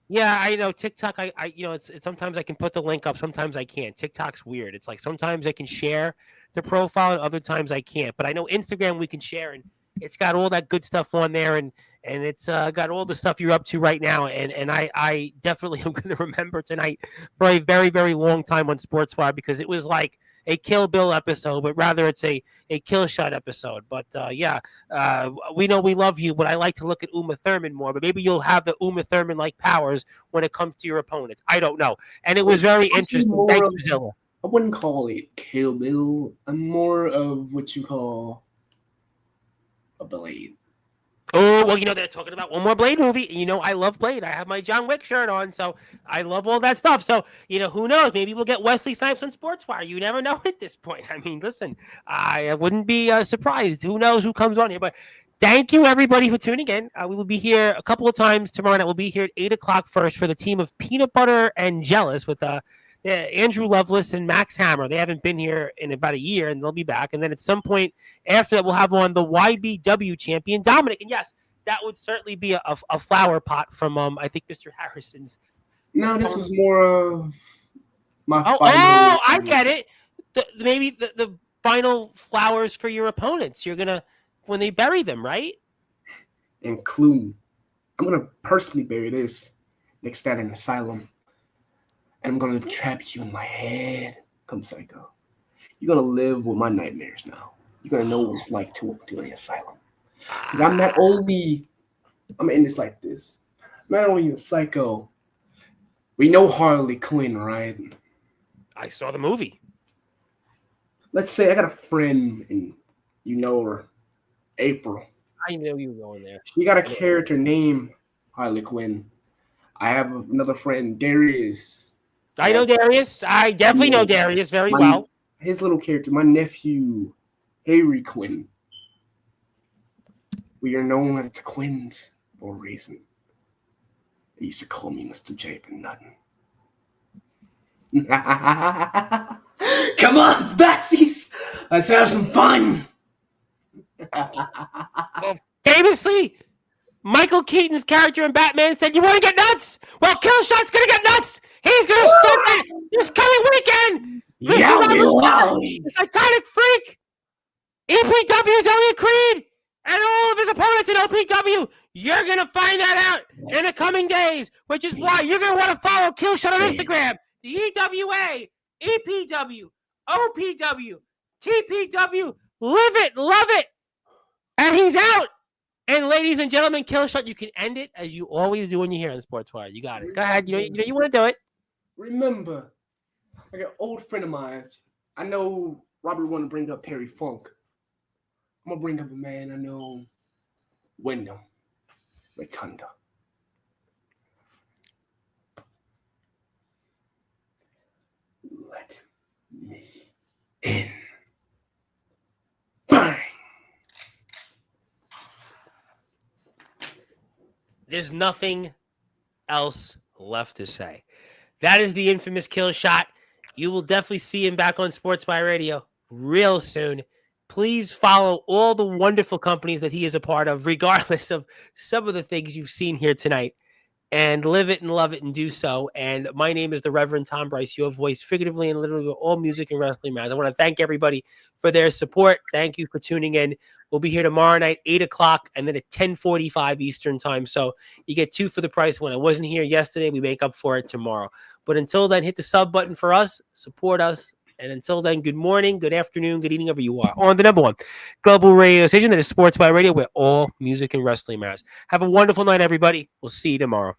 [SPEAKER 1] Yeah, I know TikTok. It's sometimes I can put the link up, sometimes I can't. TikTok's weird. It's like sometimes I can share the profile, and other times I can't. But I know Instagram we can share, and it's got all that good stuff on there, and it's got all the stuff you're up to right now. And I definitely am going to remember tonight for a very, very long time on Sportswire, because it was like a Kill Bill episode, but rather it's a Killshot episode. But we know we love you, but I like to look at Uma Thurman more. But maybe you'll have the Uma Thurman-like powers when it comes to your opponents. I don't know. And it was very interesting. Thank you, Zilla.
[SPEAKER 2] I wouldn't call it Kill Bill. I'm more of what you call a Blade.
[SPEAKER 1] Oh, well, they're talking about one more Blade movie. I love Blade. I have my John Wick shirt on, so I love all that stuff. So, who knows? Maybe we'll get Wesley Snipes on Sportswire. You never know at this point. I mean, listen, I wouldn't be surprised. Who knows who comes on here? But thank you, everybody, for tuning in. We will be here a couple of times tomorrow night. We'll be here at 8 o'clock first for the team of Peanut Butter and Jealous with Andrew Lovelace and Max Hammer. They haven't been here in about a year, and they'll be back. And then at some point after that, we'll have on the YBW champion, Dominic. And yes, that would certainly be a flower pot from, I think, Mr. Harrison's.
[SPEAKER 2] No, this was more of my
[SPEAKER 1] final. I get it. Maybe the final flowers for your opponents. You're going to, when they bury them, right?
[SPEAKER 2] Include, I'm going to personally bury this next to an asylum. And I'm going to trap you in my head. Come psycho. You're going to live with my nightmares now. You're going to know what it's like to walk to the asylum. Because I'm not only, I'm in this like this. Not only a psycho. We know Harley Quinn, right?
[SPEAKER 1] I saw the movie.
[SPEAKER 2] Let's say I got a friend, and you know her, April.
[SPEAKER 1] I knew you were going there.
[SPEAKER 2] She got a character named Harley Quinn. I have another friend, Darius.
[SPEAKER 1] I know Darius. I definitely know Darius very well.
[SPEAKER 2] His little character, my nephew, Harry Quinn. We are known as the Quins for a reason. They used to call me Mr. J for nothing. Come on, Batsies! Let's have some fun!
[SPEAKER 1] Well, famously, Michael Keaton's character in Batman said, "You want to get nuts? Well, Killshot's going to get nuts. He's going to start that this coming weekend."
[SPEAKER 2] Yowie!
[SPEAKER 1] The psychotic freak, EPW's Elliot Creed, and all of his opponents in OPW. You're going to find that out in the coming days, which is why you're going to want to follow Killshot on Instagram. The EWA, EPW, OPW, TPW. Live it, love it. And he's out. And ladies and gentlemen, Killshot, you can end it as you always do when you're here on Sportswire. You got it. Go ahead. You want to do it.
[SPEAKER 2] Remember, like an old friend of mine, I know Robert wanted to bring up Terry Funk. I'm going to bring up a man I know, Wyndham Rotunda. Let me in. Bang!
[SPEAKER 1] There's nothing else left to say. That is the infamous Killshot. You will definitely see him back on Sportswire Radio real soon. Please follow all the wonderful companies that he is a part of, regardless of some of the things you've seen here tonight. And live it and love it and do so. And my name is the Reverend Tom Bryce, your voice, figuratively and literally, with all music and wrestling matters. I want to thank everybody for their support. Thank you for tuning in. We'll be here tomorrow night, 8 o'clock, and then at 10:45 Eastern time. So you get 2 for the price. When I wasn't here yesterday, we make up for it tomorrow. But until then, hit the sub button for us. Support us. And until then, good morning, good afternoon, good evening, wherever you are. On the number one global radio station that is Sportswire Radio, where all music and wrestling matters. Have a wonderful night, everybody. We'll see you tomorrow.